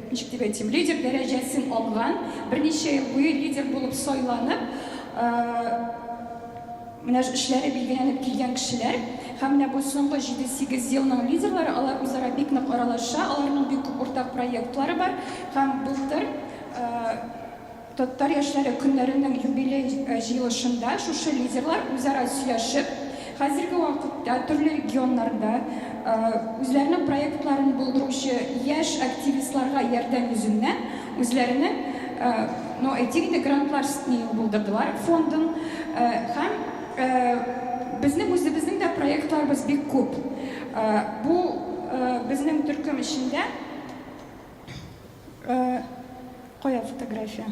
лидер дәрәҗәсен алган, берничә ел буе лидер булып сайланып, менә эшләре билгеләнеп килгән кешеләр, һәм менә бу соңгы 7-8 елның лидерлары, алар үзара бик нык аралаша, аларның бик күп уртак проектлары бар, һәм былтыр татар яшьләре көннәренең юбилей җыелышында шушы лидерлар үзара сөйләшеп, хәзерге вакытта төрле регионнарда үзләренең проектларын булдыручы яшь активистларга ярдәм йөзеннән үзләренең әйтик грантлар булдырдылар фондын, һәм безнең үзебезнең дә проектларыбыз бик күп. Бу безнең төркем эчендә кая фотография?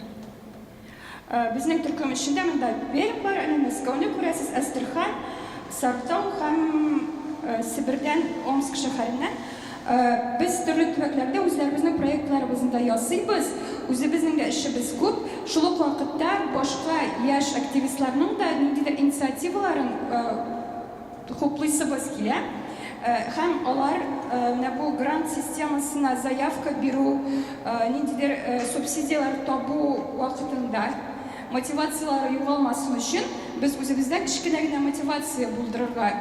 Безнең төркем эчендә монда Пермь бар, Мәскәүне күрәсез, Астрхан, Сартау һәм Себердән Омск шәһәреннән. Без төрле төбәкләрдә үзләребезнең проектларыбызны да ясыйбыз, үзебезнең дә эшебез күп. Шул ук вакытта башка яшь активистларның да ниндидер инициативаларын хуплыйсыбыз килә. Һәм алар бу грант системасына заявка бирү, ниндидер субсидиялар табу вакытында мотивациялары югалмасын өчен без үзебездә кичкенә генә мотивация булдырырга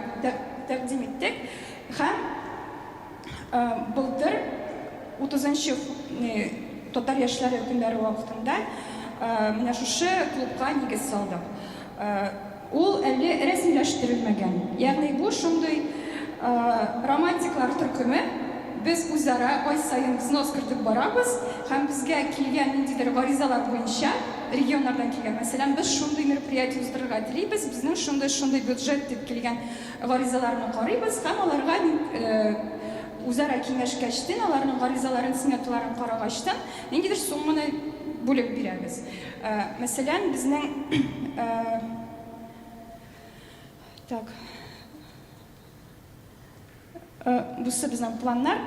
тәкъдим иттек. Һәм былтыр 30-нчы татар яшьләре көннәре вакытында менә шушы клубка нигез салдык. Ул әле рәсмиләштерелмәгән. Ягъни бу шундый романтиклар төркеме, без үзара ай сайын взнос кертеп барабыз, һәм безгә килгән ниндидер гаризалар буенча регионнардан килгән, мәсәлән, без шундый мероприятие уздырырга телибез, безнең шундый бюджет дип килгән гаризаларны карыйбыз, һәм аларга үзара киңәшкәчтен, аларның гаризаларын, сметаларын карагачтан ниндидер сумманы бүлеп бирәбез. Мәсәлән, безнең бусы безнең планнар.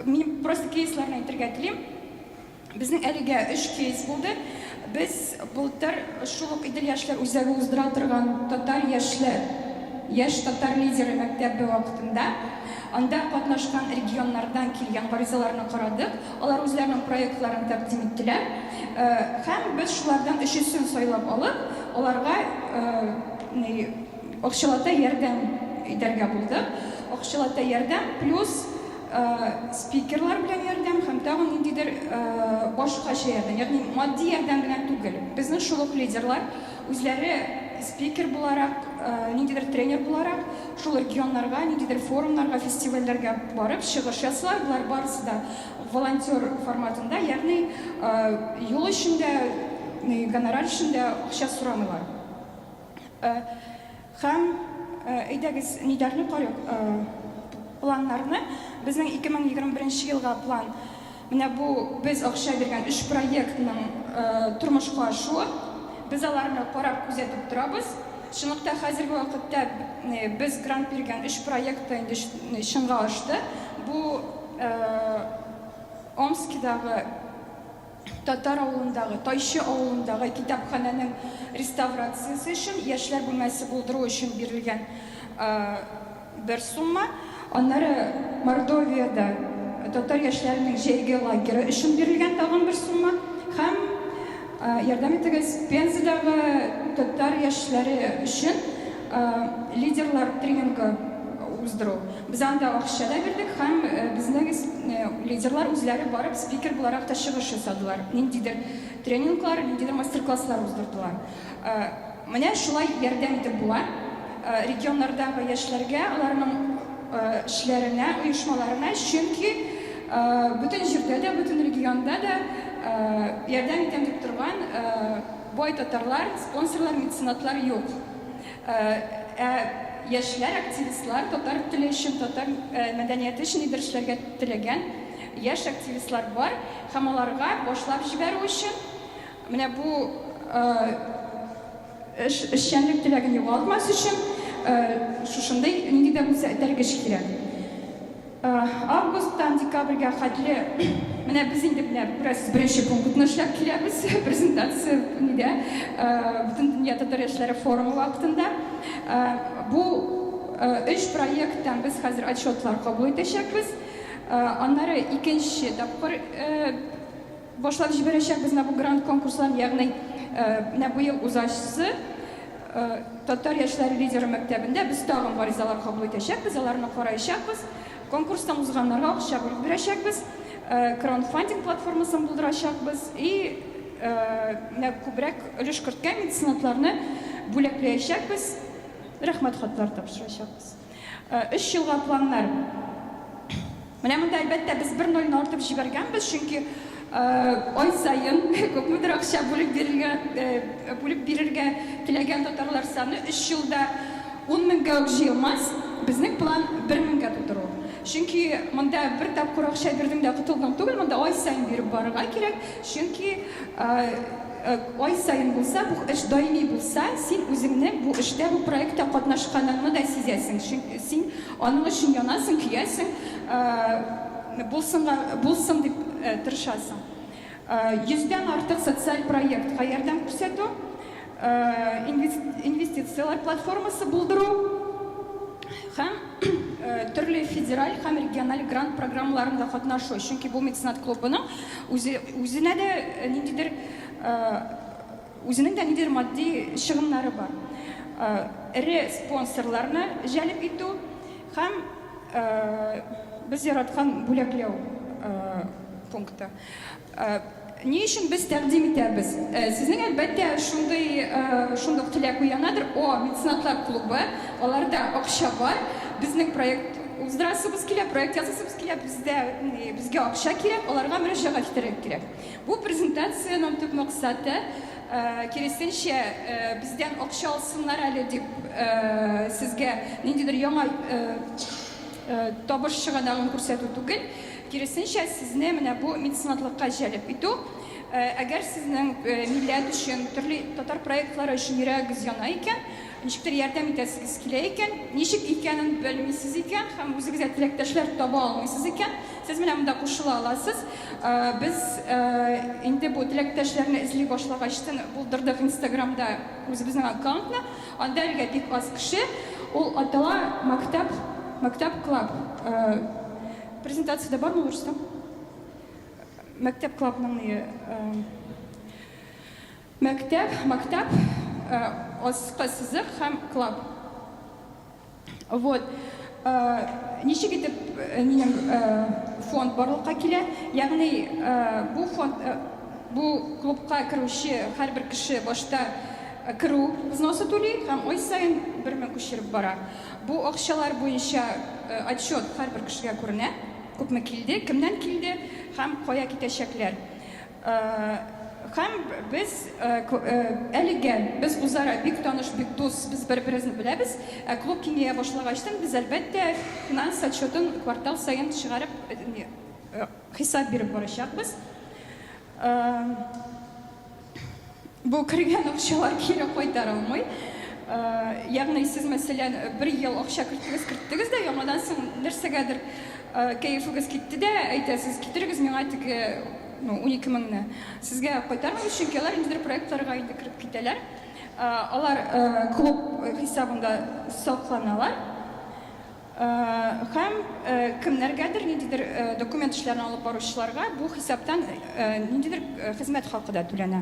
Мин просто кейсларны әйтергә телим. Безнең әлегә 3 кейс булды. Без былтыр шул ук Идел яшьләр үзәге уздыра торган татар яшьләр, яшь татар лидеры мәктәбе вакытында анда катнашкан регионнардан килгән гаризаларны карадык. Алар үзләренең проектларын тәкъдим иттеләр. Һәм без шулардан 3-сен сайлап алып, аларга акчалата ярдәм итәргә булдык. Акчалата ярдәм плюс спикерлар белән ярдәм һәм тагын ниндидер башкача ярдәм, ягъни матди ярдәм генә түгел. Безнең шул ук лидерлар үзләре спикер буларак, ниндидер тренер буларак, шул регионнарга, ниндидер форумнарга, фестивальләргә барып чыгыш ясыйлар. Булар барысы да волонтер форматында, ягъни юл эчендә, гонорар эчендә акча сорамыйлар. Һәм әйдәгез нидәрне карыйк, планнарны. Безнең 2021 елга план. Менә бу без акча биргән 3 проектның тормышка ашуы. Без аларны карап күзәтеп торабыз. Шунлыкта хәзерге вакытта без грант биргән 3 проектта инде чынга ашты. Бу Омскидагы Татар авылындагы, Тайшы авылындагы китапхананың реставрациясы өчен, яшьләр бүлмәсе булдыру өчен бирелгән бер сумма. Аннары Мордовиядә татар яшьләренең җәйге лагере өчен бирелгән тагын бер сумма. Һәм ярдәм итегез Пензадагы татар яшьләре өчен лидерлар тренингы уздыру. Без анда акча да бирдек һәм безнең лидерлар үзләре барып спикер буларак та чыгыш ясадылар. Ниндидер тренинглар, ниндидер мастер-класслар уздырдылар. Менә шулай ярдәм итеп була регионнардагы яшьләргә, аларның эшләренә, оешмаларына, чөнки бүтән җирдә дә, бүтән регионда да ярдәм итәм дип торган бай татарлар, спонсорлар, меценатлар юк. Яшьләр, активистлар, татар теле өчен, татар мәдәнияте өчен нидер эшләргә теләгән яшь активистлар бар. Һәм аларга башлап җибәрү өчен менә бу эшчәнлек теләген югалтмас өчен шушындай нинди дә булса этәргеш кирәк. Августтан декабрьгә хәтле менә без инде беренче пунктны эшләп киләбез презентация нидә бүтән дөнья татар яшьләре форумы вакытында. Бу 3 проекттан без хәзер отчетлар кабул итәчәкбез. Аннары икенче тапкыр башлап җибәрәчәкбез бу грант конкурсларын, ягъни менә бу ел узачысы татар яшьләре лидеры мәктәбендә без тагын гаризалар кабул итәчәкбез, аларны караячакбыз. Конкурстан узганнарга акча бирәчәкбез, краудфандинг платформасын булдырачакбыз и күбрәк өлеш керткән меценатларны бүләкләячәкбез, рәхмәт хатлар тапшырачакбыз. 3 елга планнар. Менә монда әлбәттә без 1-0 артып җибәргәнбез, чөнки ай сайын күпмедер акча бүлеп бирергә теләгән татарлар саны 3 елда 10 меңгә үк җыелмас. Безнең план 1 меңгә тутыру. Чөнки монда бер тапкыр акча бирдең дә кытылдың түгел, монда ай сайын биреп барырга кирәк. Чөнки ай сайын булса, бу эш даими булса, син үзеңне бу эштә, бу проектта катнашканыңны да сизәсең. Чөнки син аның өчен янасың, көясең, булсын дип тырышасың. 100дән артык социаль проектка ярдәм күрсәтү, инвестициялар платформасы булдыру һәм төрле федераль һәм региональ грант программаларында катнашу. Чөнки бу меценат клубының үзенә дә ниндидер матди чыгымнары бар. Эре спонсорларны җәлеп итү һәм без яраткан бүләкләү пункты. Ни өчен без тәкъдим итәбез? Сезнең әлбәттә шундый теләк уянадыр. Меценатлар клубы, аларда акча бар. Безнең проект уздырасыбыз килә, проект ясасыбыз килә, безгә акча кирәк, аларга мөрәҗәгать итәргә кирәк. Бу презентациянең төп максаты киресенчә бездән акча алсыннар әле дип сезгә ниндидер яңа табыш чыганагын күрсәтү түгел. Киресенчә сезне менә бу меценатлыкка җәлеп итү. Әгәр сезнең милләт өчен, төрле татар проектлары өчен йөрәгегез яна икән, ничектер ярдәм итәсегез килә икән, ничек икәнен белмисез икән һәм үзегезгә теләктәшләр таба алмыйсыз икән, сез менә монда кушыла аласыз. Без инде бу теләктәшләрне эзли башлагачтан булдырдык Instagramда үзебезнең аккаунтны. Анда бик аз кеше, ул атала Мәктәп клуб. Презентацияда бармы булышты? Мәктәп клубның мәктәп аскы сызык һәм клуб. Вот. Ничек итеп фонд барлыкка килә? Ягъни бу клубка керүче һәрбер кеше башта керү взносы түли һәм ай сайын 1 мең күчереп бара. Бу акчалар буенча отчет һәрбер кешегә күренә. Күпме килде, кемнән килде һәм кая китәчәкләр. Һәм без әлегә без үзара бик таныш, бик дус, без бер-беребезне беләбез. Клуб киңәя башлагачтан без әлбәттә финанс отчетын квартал сайын чыгарып хисап биреп барачакбыз. бу кергән акчалар кире кайтарылмый. Ягъни сез мәсәлән 1 ел акча керттегез дә, яңадан соң нәрсәгәдер кәефегез китте дә, әйтәсез, китерегез миңа теге 12 меңне. Сезгә кайтармый, чөнки алар инде проектларга инде кирип китәләр. Алар клуб хисабында сакланалар. Һәм кемнәргәдер ниндидер документ эшләрен алып баручыларга бу хисаптан ниндидер хезмәт хакы да түләнә.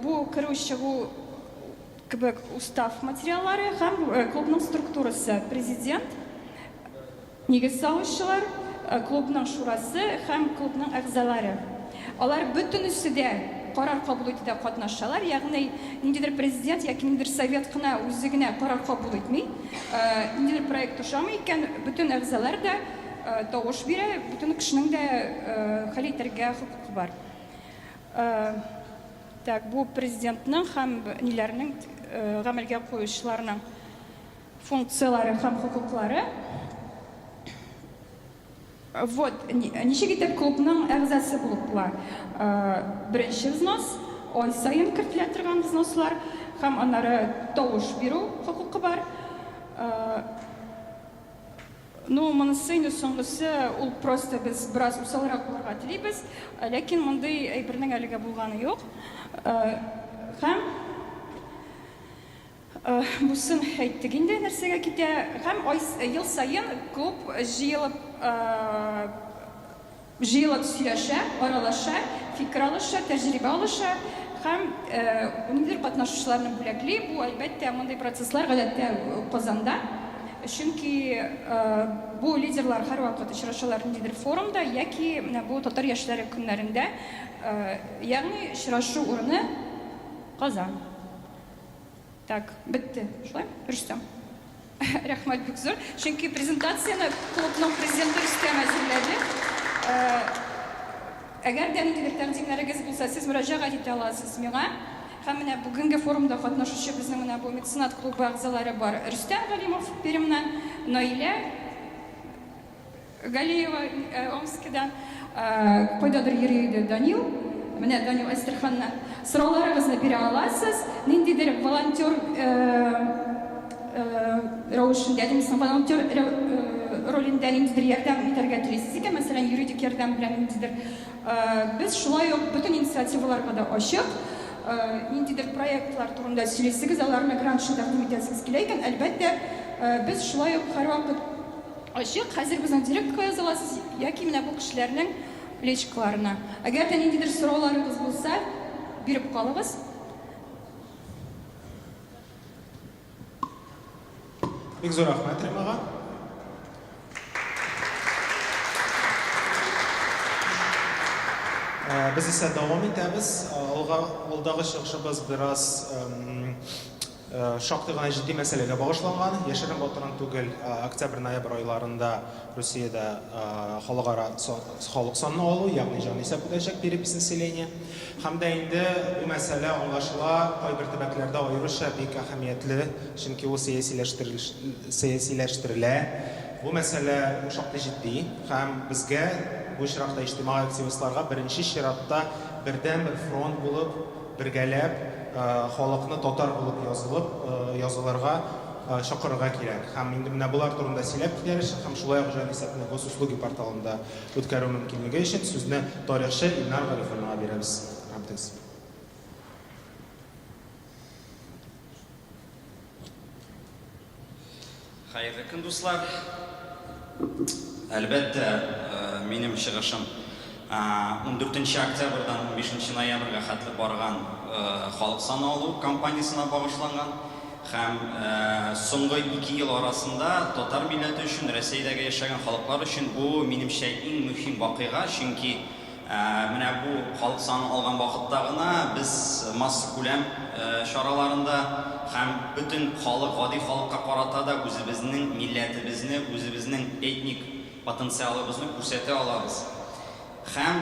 Бу керү-чыгу кебек устав материаллары һәм клубның структурасы: президент, нигез салучылар, клубның шурасы һәм клубның әгъзалары. Алар бөтенесе дә карар кабул итүдә катнашалар, ягъни ниндидер президент яки ниндидер совет кына үзе генә карар кабул итми, ниндидер проект ошамый икән, бүтән әгъзалар да тавыш бирә, бүтән кешенең дә хәл итәргә хокукы бар. Так, бу президентның һәм ниләрнең гамәлгә куючыларның функциялары һәм хокуклары. Вот, ничек итеп клубның әгъзасы булып була? Беренче взнос, ай сайын кертелә торган взнослар һәм аннары тавыш бирү хокукы бар. Монысы инде соңгысы, ул просто без бераз усалрак булырга телибез, ләкин мондый әйбернең әлегә булганы юк. Һәм бусын әйттек инде нәрсәгә китә, һәм ел сайын клуб җыелып сөйләшә, аралаша, фикер алыша, тәҗрибә алыша һәм ниндидер катнашучыларны бүләкли. Бу әлбәттә мондый процесслар гадәттә Казанда. Чөнки бу лидерлар һәрвакыт очрашалар ниндидер форумда яки бу татар яшьләре көннәрендә, ягъни очрашу урыны Казан. Так, бетте. Шулай? Рөстәм. Рәхмәт бик зур. Чөнки презентацияны клубның президенты Рөстәм әзерләде. Әгәр дә ниндидер тәкъдимнәрегез булса, сез мөрәҗәгать итә аласыз миңа. Һәм менә бүгенге форумда катнашучы безнең менә бу меценат клубы әгъзалары бар. Рөстәм Галимов Пермьнән, Наилә Галиева Омскидан, кайдадыр йөри иде Данил. Менә Данил Астраханнан. Сорауларыгызны бирә аласыз. Ниндидер волонтер рәвешендә, волонтер ролендә ниндидер ярдәм итәргә телисез икән, мәсәлән, юридик ярдәм белән ниндидер. Без шулай ук бөтен инициативаларга да ачык. Ниндидер проектлар турында сөйләсәгез, аларны грант өчен тәкъдим итәсегез килә икән, әлбәттә, без шулай ук һәрвакыт ачык. Хәзер безнең директорга языласыз яки менә бу кешеләрнең личкаларына. Әгәр дә ниндидер сорауларыгыз булса, биреп калыгыз. Бик зур рәхмәт Римага. Без исә дәвам итәбез. Алдагы чыгышыбыз бераз шактый гына җитди мәсьәләгә багышланган. Яшерен батырын түгел, октябрь-ноябрь айларында Русиядә халыкара халык санын алу, ягъни җан исәп үтәчәк перепись населения. Һәм дә инде бу мәсьәлә аңлашыла, кайбер төбәкләрдә аеруча бик әһәмиятле, чөнки ул сәясиләштерелә. Бу мәсьәлә шактый җитди һәм безгә бу чиракта иҗтимагый активистларга беренче чиратта бердән-бер фронт булып, бергәләп халыкны татар булып язылырга чакырырга кирәк. Һәм инде менә булар турында сөйләп китәбез һәм шулай ук җан исәпне госуслуги порталында үткәрү мөмкинлеге өчен сүзне тарихчы Илнар Гарифуллинга бирәбез. Рәхмәт. Хәерле көн, дуслар. Әлбәттә, минем чыгышым 14 октябрьдан 15 ноябрьгә хәтле барган халык саны алу кампаниясына багышланган һәм соңгы 2 ел арасында татар милләте өчен, Рәсәйдәге яшәгән халыклар өчен бу минемчә иң мөһим вакыйга, чөнки менә бу халык саны алган вакытта гына без масса күләм чараларында һәм бүтән халык, гади халыкка карата да үзебезнең милләтебезне, үзебезнең этник потенциалыбызны күрсәтә алабыз. Һәм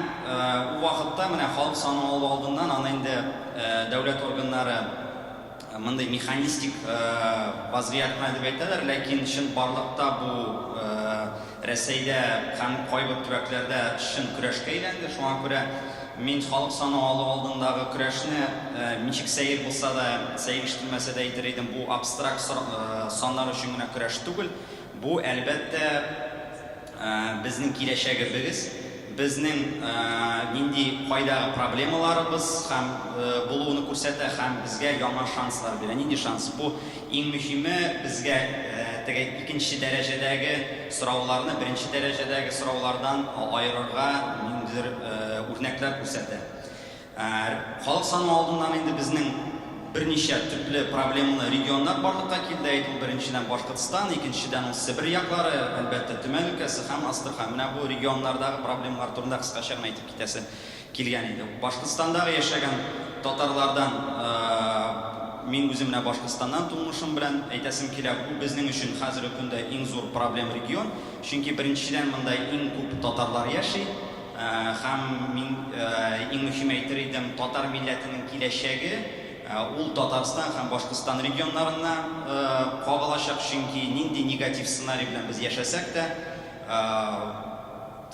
у вакытта менә халык саны алу алдыннан аны инде дәүләт органнары мондай механистик вазгыять белән дип әйтәләр, ләкин чын барлыкта бу Рәсәйдә һәм кайбер төбәкләрдә чын көрәшкә әйләнде. Шуңа күрә мен халық саны алу алдындағы күрәшне ничек сәйер булса да, сәйер ишетелмәсә дә әйтер идем, бу абстракт саннар өчен генә күрәш түгел. Бу әлбәттә безнең киләчәгебез, безнең нинди файдагы проблемаларыбыз һәм булуыны күрсәтә һәм безгә яңа шанслар бирә. Нинди шанс? Бу иң мөһиме безгә теге икенче дәрәҗәдәге сорауларны беренче дәрәҗәдәге сораулардан аерырга ниндидер үрнәкләр күрсәтә. Халык саны алдыннан инде безнең берничә төпле проблемалы регионнар барлыкка килде. Әйтү беренчедән Башкортстан, икенчедән ул Себер яклары, әлбәттә Төмән өлкәсе һәм Астрахан. Менә бу регионнардагы проблемалар турында кыскача гына әйтеп китәсе килгән иде. Башкортстандагы яшәгән татарлардан мин үзем менә Башкортстаннан тумышым белән әйтәсем килә, бу безнең өчен хәзерге көндә иң зур проблем регион. Чөнки беренчедән монда иң күп татарлар яши. Һәм мин иң мөһим әйтер идем, татар милләтенең киләчәге ул Татарстан һәм Башкортстан регионнарына кагылачак, чөнки нинди негатив сценарий белән без яшәсәк тә,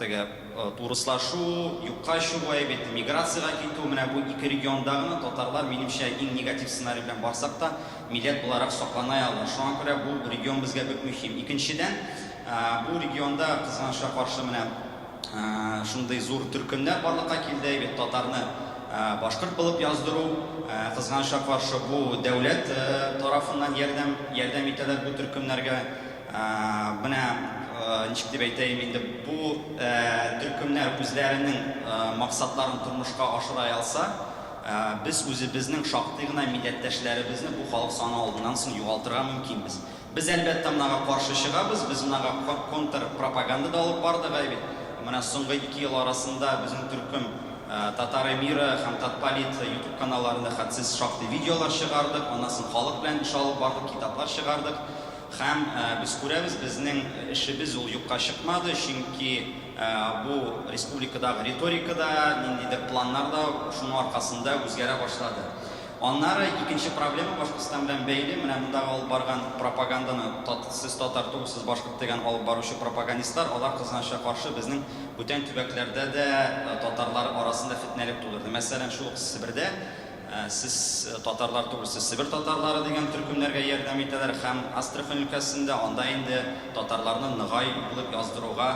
теге турыслашу, юкка чыгу, миграциягә китү, менә бу ике региондагы татарлар минемчә иң негатив сценарий белән барсак та, милләт буларак саклана алыр. Шуңа күрә бу регион безгә бик мөһим. Икенчедән, бу регионда кызганычка каршы менә шундый зур төркемнәр барлыкка килде, бит татарны башкорт булып яздыру, кызганычка каршы бу дәүләт тарафыннан ярдәм итәләр бу төркемнәргә. Менә ничек дип әйтәйем инде, бу төркемнәр үзләренең максатларын тормышка ашыра алса, без үзебезнең шактый гына милләттәшләребезне бу халык саны алдыннан соң югалтырга мөмкинбез. Без әлбәттә монага каршы чыгабыз, біз монага контр пропаганда да алып бардык бит. Менә соңгы 2 ел арасында безнең төркем Татар Мира һәм Татполит YouTube каналларында хәтсез шактый видеолар чыгардык, аннан соң халык белән эш алып бардык, китаплар чыгардык. Һәм без күрәбез, безнең эшебез ул юкка чыкмады, чөнки бу республикадагы риторикада, ниндидер планнарда шуның аркасында үзгәрә башлады. Аннары икенче проблема Башкортстан белән бәйле, менә монда алып барган пропаганданы, сез татар түгелсез башкорт дигән алып баручы пропагандистлар, алар кызганычка каршы безнең бүтән төбәкләрдә дә татарлар арасында фитнәлек тудырды. Мәсәлән, шул Себердә сез татарлар түгелсез Себер татарлары дигән төркемнәргә ярдәм итәләр һәм Астрахан өлкәсендә анда инде татарларны ныгай булып яздыруга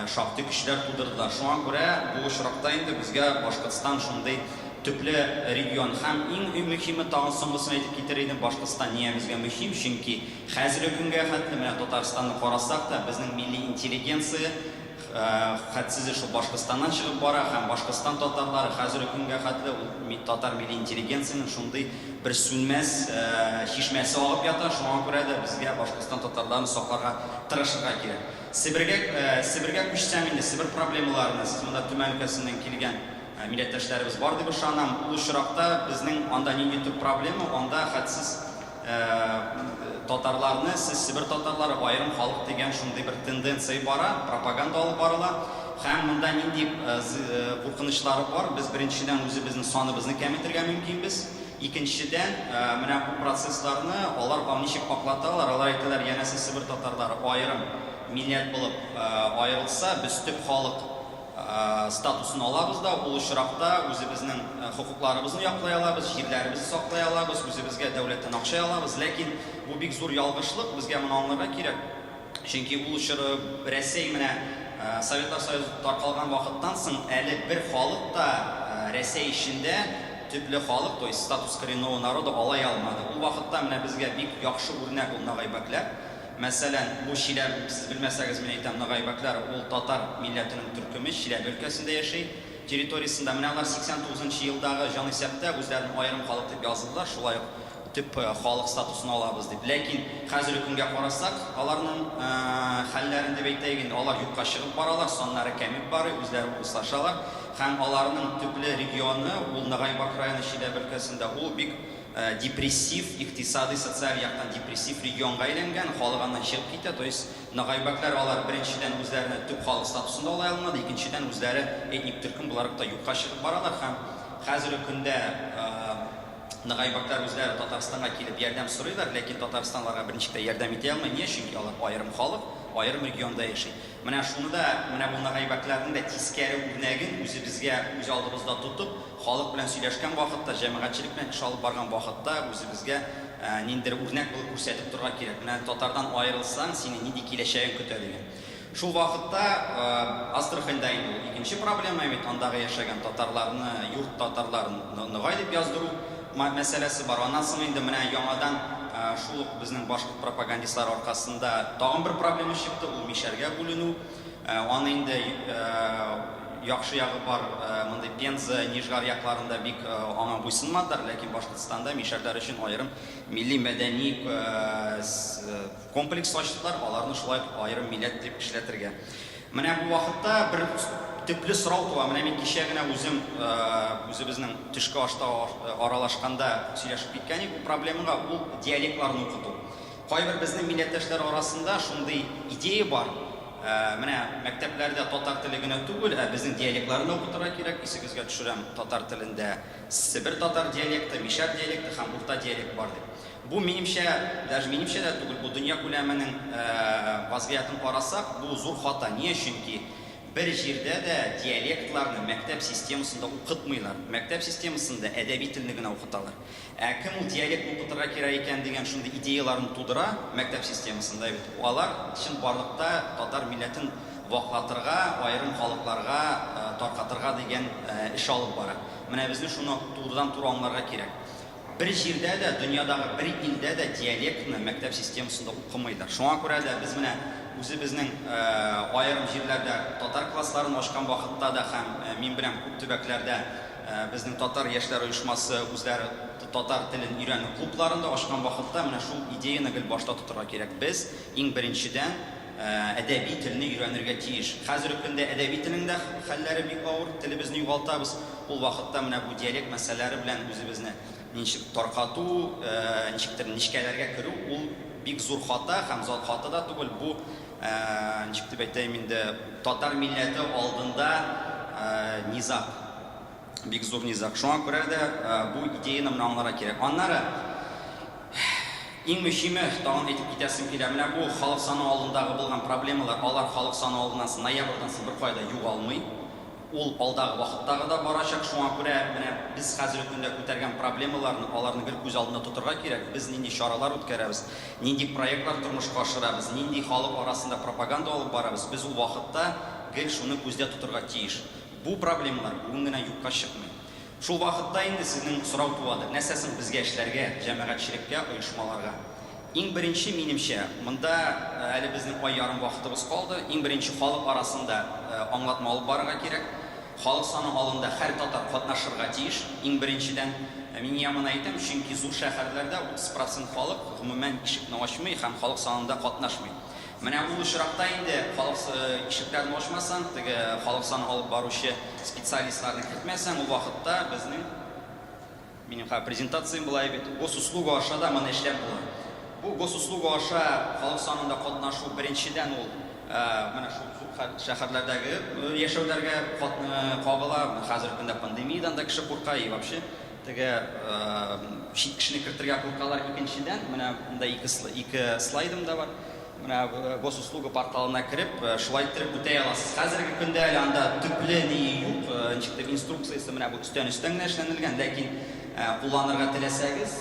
шактый көчләр тудырдылар. Шуңа күрә бу очракта инде безгә Башкортстан шундый төпле регион һәм иң мөһиме тагын соңгысын әйтеп китер идем, Башкортстан нигә безгә мөһим, чөнки хәзерге көнгә хәтле менә Татарстанны карасак та, безнең милли интеллигенция хәтсез шул Башкортстаннан чыгып бара һәм Башкортстан татарлары хәзерге көнгә хәтле татар милли интеллигенцияның шундый бер сүнмәс чишмәсе агып ята. Шуңа күрә дә безгә Башкортстан татарларын сакларга тырышырга кирәк. Себергә күчсәм инде, Себер проблемаларына сез монда Төмән өлкәсеннән килгән милләттәшләребез бар дип ышанам. Ул очракта безнең анда нинди төп проблема, анда хәтсез татарларны, сез Себер татарлары аерым халык дигән шундый бер тенденция бара, пропаганда алып барыла. Һәм монда нинди куркынычлары бар. Без беренчедән үзебезнең саныбызны кәметергә мөмкинбез. Икенчедән, менә бу процессларны алар ничек аклаталар? Алар әйтәләр, янәсе Себер татарлары аерым милләт булып аерылса, без төп халык статусын алабыз да, ул очракта үзебезнең хукукларыбызны яклай алабыз, җирләребезне саклай алабыз, үзебезгә дәүләттән акча алабыз. Ләкин бу бик зур ялгышлык, безгә моны аңларга кирәк. Чөнки ул очры Россия менә Советлар Союзы таркалган вакыттан соң әле бер халык та Россия ичендә төпле халык, то есть статус коренного народа алай алмады. Ул вакытта менә безгә бик яхшы үрнәк ул Нагайбәкләр. Мәсәлән, бу Чиләбе, сез белмәсәгез, мен әйтәм, Нагайбәкләр ул татар милләтенең төркеме, Чиләбе өлкәсендә яши, территориясында. Менә алар 89 елдагы җанисәптә үзләрен аерым халык дип яздылар, шулай ук төп халык статусын алабыз дип. Ләкин хәзерге көнгә карасак, аларның хәлләрен дип әйтәйек инде, алар юкка чыгып баралар, саннары кәмеп барый, үзләре услашалар. Һәм аларның төпле регионы, ул Нагайбәк районы Чиләбе өлкәсендә, ул бик депрессив, иктисади, социаль яктан депрессив регионга әйләнгән, халык аннан чыгып китә. То есть Нагайбәкләр алар беренчедән үзләренә төп халык статусында ала алмады, икенчедән үзләре этник төркем буларак та юкка чыгып баралар. Һәм хәзерге көндә Нагайбәкләр үзләре Татарстанга килеп ярдәм сорыйлар, ләкин Татарстанларга берничек тә ярдәм итә алмый. Нигә? Чөнки алар аерым халык айрым регионда яши. Менә шуны да, менә бу гайбәтләрнең дә тискәре үрнәген үзебезгә, үз алдыбызда тотып, халык белән сөйләшкән вакытта, җәмәгатьчелек белән эш алып барган вакытта үзебезгә ниндидер үрнәк булып күрсәтеп торырга кирәк. Менә татардан аерылсаң, сине нинди киләчәгең көтә дигән. Шул вакытта Астраханда инде икенче проблема бит, андагы яшәгән татарларны, йорт татарларын ныгай дип яздыру мәсьәләсе бар. Аннан соң инде менә яңадан шул безнең башкорт пропагандистлар аркасында тагын бер проблема чыкты, ул мишәргә бүленү. Аны инде яхшы ягы бар, мондай Пенза, Нижгар якларында бик аңа буйсынмадылар, ләкин Башкортстанда мишәрләр өчен аерым милли мәдәни комплекс ачтылар, аларны шулай аерым милләт дип эшләтергә. Менә бу вакытта бер төпле сорау туа. Менә мин кичә генә үзебезнең төшке ашта аралашканда сөйләшеп киткән идек, проблемага ул диалектларны укыту. Кайбер безнең милләттәшләр арасында шундый идея бар. Менә мәктәпләрдә татар теле генә түгел, безнең диалектларны укытырга кирәк. Исегезгә төшерәм, татар телендә Себер татар диалекты, Мишәр диалекты һәм урта диалект бар дип. Бу минемчә, даже минемчә дә түгел, бу дөнья күләменең вазгыятын карасак, бу зур хата. Ни өченки бер җирдә дә диалектларны мәктәп системасында укытмыйлар. Мәктәп системасында әдәби телне генә укыталар. Кем ул диалект укытырга кирәк икән дигән шундый идеяларны тудыра мәктәп системасында бит. Алар чын барлыкта татар милләтен ваклатырга, аерым халыкларга таркатырга дигән эш алып бара. Менә безне шуны турыдан-туры аңларга кирәк. Бер җирдә дә, дөньядагы бер илдә дә диалектны мәктәп системасында укымыйлар. Шуңа күрә дә без менә үзебезнең аерым җирләрдә татар классларын ачкан вакытта да һәм мин белән күп төбәкләрдә безнең татар яшьләр оешмасы үзләре татар телен өйрәнү клубларында ачкан вакытта менә шул идеяны гел башта тотырга кирәк. Без иң беренчедән әдәби телне өйрәнергә тиеш. Хәзерге көндә әдәби телнең дә хәлләре бик авыр, телебезне югалтабыз. Ул вакытта менә бу диалект мәсьәләләре белән үзебезне ничек таркату, ничектер нишкәләргә керү, ул бик зур хата һәм зат хата да түгел. Бу ничек дип әйтәм инде, татар милләте алдында низак, бик зур низак. Шуңа күрә дә бу идеяны менә аңларга кирәк. Аннары иң мөһиме, тагын әйтеп китәсем килә, менә бу халык саны алдындагы булган проблемалар, алар халык саны алдыннан ноябрьдан бер кайда югалмый. Ул алдагы вакыттагы да барачак. Шуңа күрә менә без хәзерге көндә күтәргән проблемаларны, аларны гел күз алдында тотырга кирәк. Без нинди чаралар үткәрәбез, нинди проектлар тормышка ашырабыз, нинди халык арасында пропаганда алып барабыз. Без ул вакытта гел шуны күздә тотырга тиеш. Бу проблемалар бүген генә юкка чыкмый. Шул вакытта инде сезнең сорау туады. Нәрсәсен безгә эшләргә, җәмәгатьчелеккә, оешмаларга? Иң беренче минемчә, монда әле безнең ай ярым вакытыбыз калды. Иң беренче халык арасында аңлатма алып барырга кирәк. Халык саны алында һәр татар катнашырга тиеш. Иң беренчедән мин яман әйтәм, чөнки зур шәһәрләрдә 30% халык гомумән ишекне ачмый һәм халык санында катнашмый. Менә ул очракта инде халык ишекләрне ачмасаң, теге халык саны алып баручы специалистларны кертмәсәң, ул вакытта безнең минем презентациям була бит. Госуслуга аша да моны эшләп була. Бу госуслуга аша халык санында катнашу беренчедән ул менә шул шәһәрләрдәге яшәүләргә кагыла. Хәзерге көндә пандемиядан да кеше курка, и вообще теге чит кешене кертергә куркалар. Икенчедән менә монда ике слайдым да бар. Менә госуслуга порталына кирип, шулай итеп үтә аласыз. Хәзерге көндә әле анда төпле ни юк, ничектер инструкциясе менә бу өстән генә эшләнелгән, ләкин кулланырга теләсәгез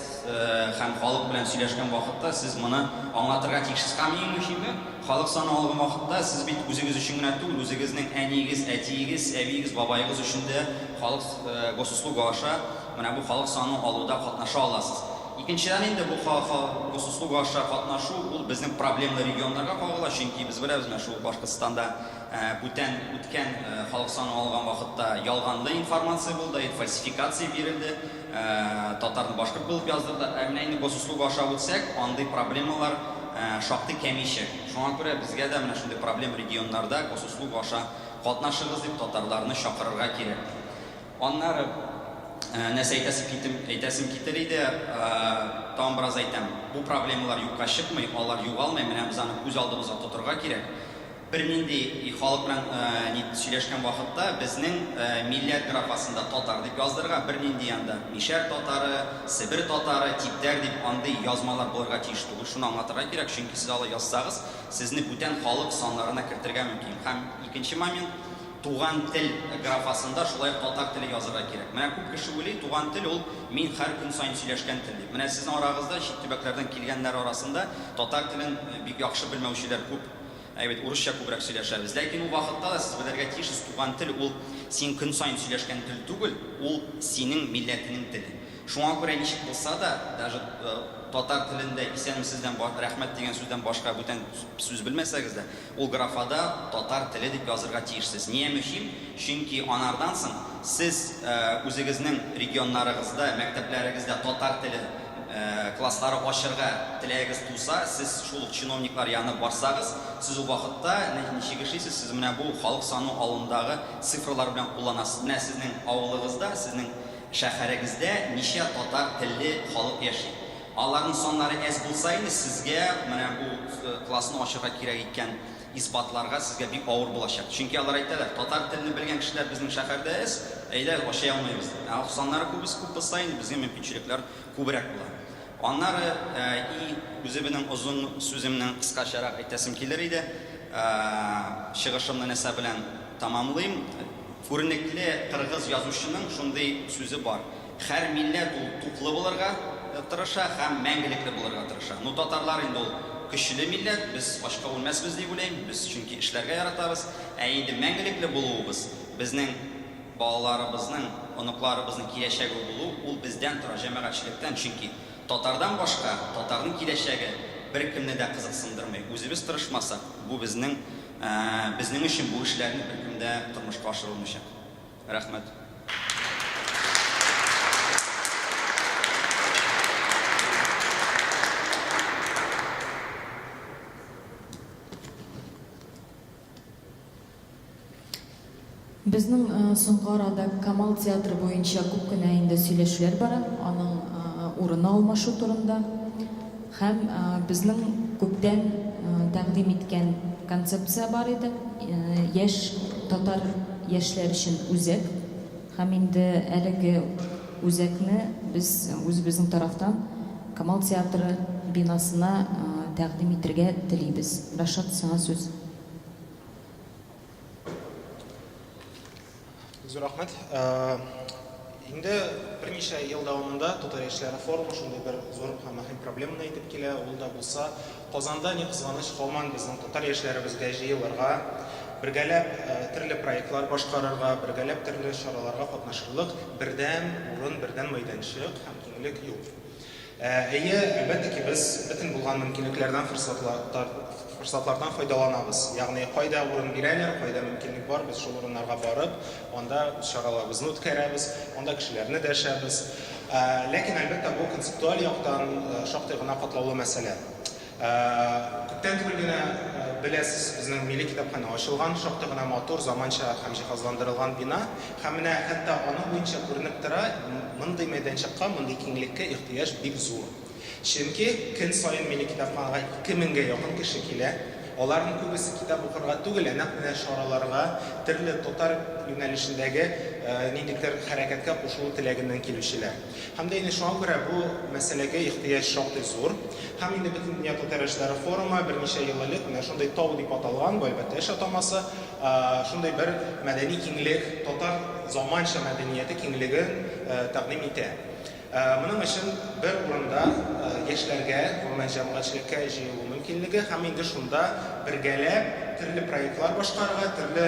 һәм халык белән сөйләшкән вакытта сез моны аңлатырга тиешсез. Һәм иң мөһиме, халык саны алган вакытта сез бит үзегез өчен генә түгел, үзегезнең әниегез, әтиегез, әбиегез, бабаегыз өчен дә халык госуслуга аша менә бу халык саны алуда катнаша аласыз. Икенчедән инде бу госуслуга аша катнашу ул безнең проблемлы регионнарга кагыла, чөнки без беләбез, менә шул Башкортстанда үткән халык саны алган вакытта ялганлы информация булды, фальсификация бирелде, татарны башкорт булып яздырды. Менә инде госуслуга аша үтсәк, андый проблемалар шактый кәмичә. Шуңа күрә безгә дә менә шундый проблем регионнарда госуслуга аша катнашыгыз дип татарларны чакырырга кирәк. Аннары нәрсә әйтәсем китер иде, тагын бераз әйтәм. Бу проблемалар юкка чыкмый, алар югалмый, менә без аны күз алдыбызга тотырга кирәк. бер нинди халык белән сөйләшкән вакытта безнең милләт графасында татар дип яздырырга бер нинди янда Мишәр татары, Себер татары, Типтәр дип андый язмалар булырга тиеш түгел. Шуны аңлатырга кирәк, чөнки сез алай язсагыз, сезне бүтән халык саннарына кертергә мөмкин. Һәм икенче момент, туган тел графасында шулай татар теле язырга кирәк. Менә күп кеше уйлый, туган тел ул мин һәр көн сайын сөйләшкән тел дип. Менә сезнең арагызда чит төбәкләрдән килгәннәр арасында татар телен бик яхшы белмәүчеләр күп. Әйбәт, урысча күбрәк сөйләшәбез. Ләкин ул вакытта да сез белергә тиешсез, туган тел ул син көн сайын сөйләшкән тел түгел, ул синең милләтеңнең теле. Шуңа күрә ничек булса да, даже татар телендә исәнмесездән рәхмәт дигән сүздән башка бүтән сүз белмәсәгез дә, ул графада татар теле дип язырга тиешсез. Нигә мөһим? Чөнки анардан соң сез үзегезнең регионнарыгызда, мәктәпләрегездә татар теле класслары ачырга теләгегез туса, сез шул чиновниклар янына барсагыз, сез ул вакытта ничек эшлисез? Сез менә бу халык саны алымдагы цифрлар белән кулланасыз. Менә сезнең авылыгызда, сезнең шәһәрегездә ничә татар телле халык яши. Аларның саннары әз булса инде, сезгә менә бу классны ачырга кирәк икән исбатларга сезгә бик авыр булачак. Чөнки алар әйтәләр, татар телене белгән кешеләр безнең шәһәрдә әз, әйдә ача алмыйбыз. Саннары күп булса инде, безгә мөмкинчелекләр күбрәк була. Аннары үзебезнең озын сүземнең кыскачарак әйтәсем килер иде. Чыгышымны нәрсә белән тамамлыйм. Күренекле кыргыз язучының шундый сүзе бар. Һәр милләт ул туклы булырга тырыша һәм мәңгелекле булырга тырыша. Ну татарлар инде ул көчле милләт, без башка үлмәсбез дип уйлыйм. Без чөнки эшләргә яратабыз. Инде мәңгелекле булуыбыз, безнең балаларыбызның, оныкларыбызның киләчәге булу, ул бездән тора, җәмәгатьчелектән. Чөнки татардан башка, татарның киләчәге беркемне дә кызыксындырмый. Үзебез тырышмасак, бу безнең өчен бу эшләрне беркем дә тормышка ашырылмыйчак. Рәхмәт. Безнең соңгы арада Камал театры буенча күп кенә инде сөйләшүләр бара, аның урыны алмашу турында. Һәм безнең күптән тәкъдим иткән концепция бар иде. Яшь татар яшьләр өчен үзәк. Һәм инде әлеге үзәкне без үзебезнең тарафтан Камал театры бинасына тәкъдим итәргә телибез. Рашат, сиңа сүз. Зур рәхмәт. Инде берничә ел дәвамында татар яшьләре форумы шундый бер зур һәм мөһим проблеманы әйтеп килә. Ул да булса, Казанда ни кызганыч һаман безнең татар яшьләребезгә җыелырга, бергәләп төрле проектлар башкарырга, бергәләп төрле чараларга катнашырлык бердәм урын, бердәм мәйданчык һәм киңлек юк. Әлбәттә ки без бөтен булган мөмкинлекләрдән, форсатлардан файдаланабыз. Ягъни кайда урын бирәләр, кайда мөмкинлек бар, без шул урыннарга барып, анда чараларыбызны үткәрәбез, анда кешеләрне дәшәбез. Ләкин әлбәттә бу концептуаль яктан шактый гына катлаулы мәсьәлә. Күптән түгел генә беләсез, безнең милли китапхана ачылган, шактый гына матур, заманча һәм җиһазландырылган бина. Һәм менә хәтта аның буенча күренеп тора, мондый мәйданчыкка, мондый киңлеккә ихтыяҗ бик зур. Чөнки көн сайын милли китапханага 2000-гә якын кеше килә. Аларның күбесе китап укырга түгел, нәкъ менә чараларга, төрле татар юнәлешендәге ниндидер хәрәкәткә кушылу теләгеннән килүчеләр. Һәм дә инде шуңа күрә бу мәсьәләгә ихтыяҗ шактый зур. Һәм инде бөтен дөнья татар яшьләре форумы берничә ел элек менә шундый тау дип аталган, бу әлбәттә эш атамасы, шундый бер мәдәни киңлек, татар заманча мәдәнияте киңлеген тәкъдим итә. Моның өчен бер урында яшьләргә, гомумән җәмәгатьчелеккә җыелу мөмкинлеге һәм инде шунда бергәләп төрле проектлар башкарырга, төрле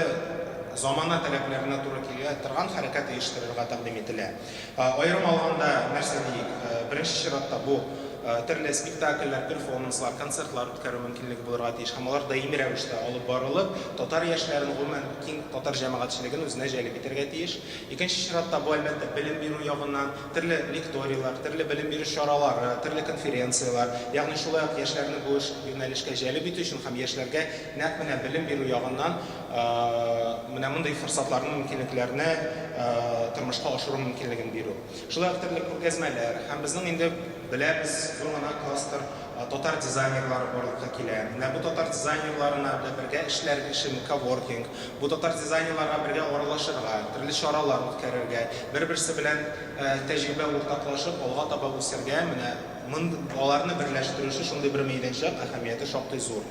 замана таләпләренә туры килә торган хәрәкәт оештырырга тәкъдим ителә. Аерым алганда нәрсә диик, беренче чиратта бу төрле спектакльләр, перформанслар, концертлар үткәрү мөмкинлеге булырга тиеш. Һәм алар даими рәвештә алып барылып, татар яшьләрен, гомумән киң татар җәмәгатьчелеген үзенә җәлеп итәргә тиеш. Икенче чиратта бу әлбәттә белем бирү ягыннан төрле лекториялар, төрле белем бирү чаралары, төрле конференциялар, ягъни шулай ук яшьләрне бу юнәлешкә җәлеп итү өчен һәм яшьләргә нәкъ менә белем бирү ягыннан менә мондый форсатларның мөмкинлекләрне тормышка ашыру мөмкинлеген бирү. Шулай ук төрле күргәзмәләр һәм безнең инде беләбез, зур гына кластер татар дизайнерлары барлыкка килә. Менә бу татар дизайнерларына бергә эшләргә өчен коворкинг, бу татар дизайнерларга бергә аралашырга, төрле чаралар үткәрергә, бер-берсе белән тәҗрибә уртаклашып, алга таба үсәргә, менә аларны берләштерүче шундый бер мәйданчык әһәмияте шактый зур.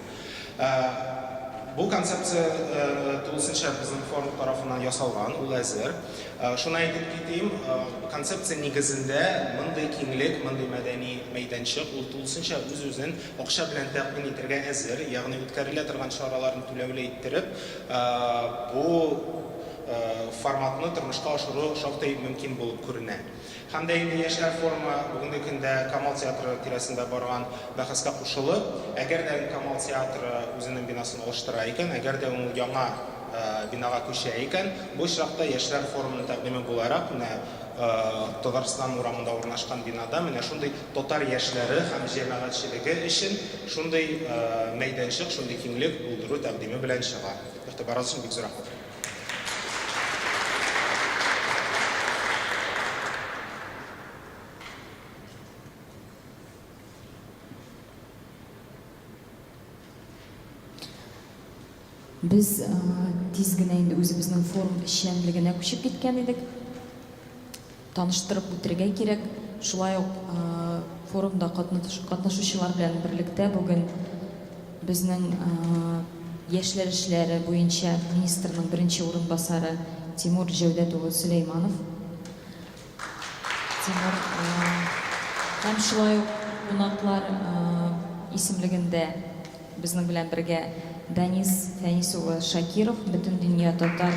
Бу концепция тулысынча безнең форум тарафыннан ясалган, ул әзер. Шуны әйтеп китим, концепция нигезендә мондый киңлек, мондый мәдәни мәйданчык ул тулысынча үз-үзен акча белән тәэмин итәргә әзер, ягъни үткәрелә торган чараларны түләүле иттереп, бу форматны тормышка ашыру шактый мөмкин булып күренә. Һәм дә инде яшьләр форумы бүгенге көндә Камал театры тирәсендә барган бәхәскә кушылып, әгәр дә Камал театры үзенең бинасын алыштыра икән, әгәр дә ул яңа бинага күчә икән, бу чакта яшьләр форумының тәкъдиме буларак, Татарстан урамында урнашкан бинада менә шундый татар яшьләре һәм җәмәгатьчелеге өчен шундый мәйданчык, шундый киңлек булдыру тәкъдиме белән чыга. Игътибарыгыз өчен бик зур рәхмәт. Biz тиз генә инде үзебезнең форум эшчәнлегенә күчеп киткән идек. Таныштырып үтәргә кирәк. Шулай ук форумда катнашучылар белән берлектә бүген безнең яшьләр эшләре буенча министрның беренче урынбасары Тимур Җәүдәт улы Сөләйманов. Тимур һәм шулай ук кунаклар исемлегендә безнең белән бергә Данис Фәнис улы Шакиров, Бөтен дөнья татар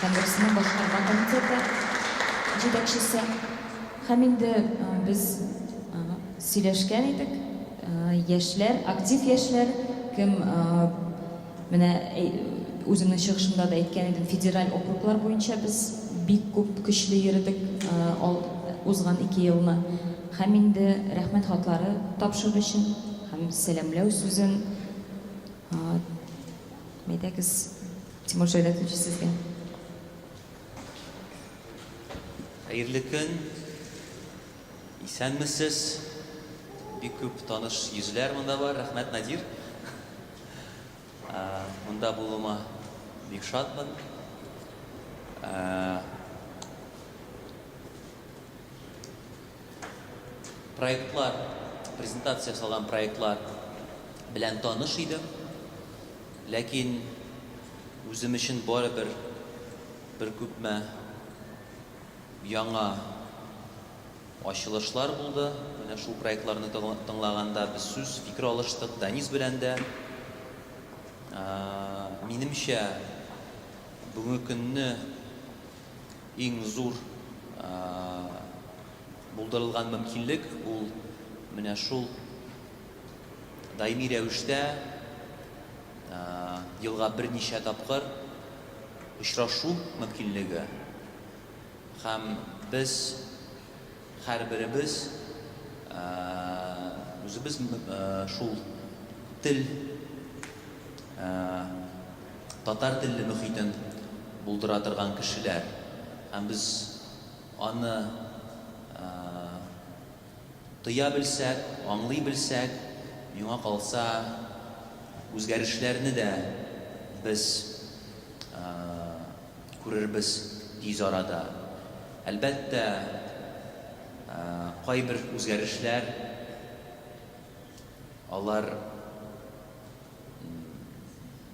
конгрессының башкарма комитеты җитәкчесе. Һәм инде без сөйләшкән идек. Яшьләр, актив яшьләр, кем менә үземнең чыгышымда да әйткән идем, федераль округлар буенча без бик күп көчле йөрдек узган 2 елны. Һәм инде рәхмәт хатлары тапшыру өчен һәм сәламләү сүзен Мәйтәгез, Тимур Җәүдәт улы сезгә. Хәерле көн. Исәнмесез? Бик күп таныш йөзләр монда бар. Рәхмәт, Надир. Монда булуыма бик шатмын. Проектлар, презентация салган проектлар белән таныш идем. Ләкин үзем өчен барыбер бер күпме яңа ачылышлар булды. Менә шул проектларны тыңлаганда без сүз, фикер алыштык Данис белән дә. Минемчә, бүгенге көнне иң зур булдырылган мөмкинлек ул менә шул даими рәвештә елга берничә тапкыр очрашу мөмкинлеге. Һәм без һәрберебез үзебез шул тел татар телле мөхитен булдыра торган кешеләр. Һәм без аны тоя белсәк, аңлый белсәк, миңа калса үзгәрешләрне дә без күрербез тиз арада. Әлбәттә, кайбер үзгәрешләр алар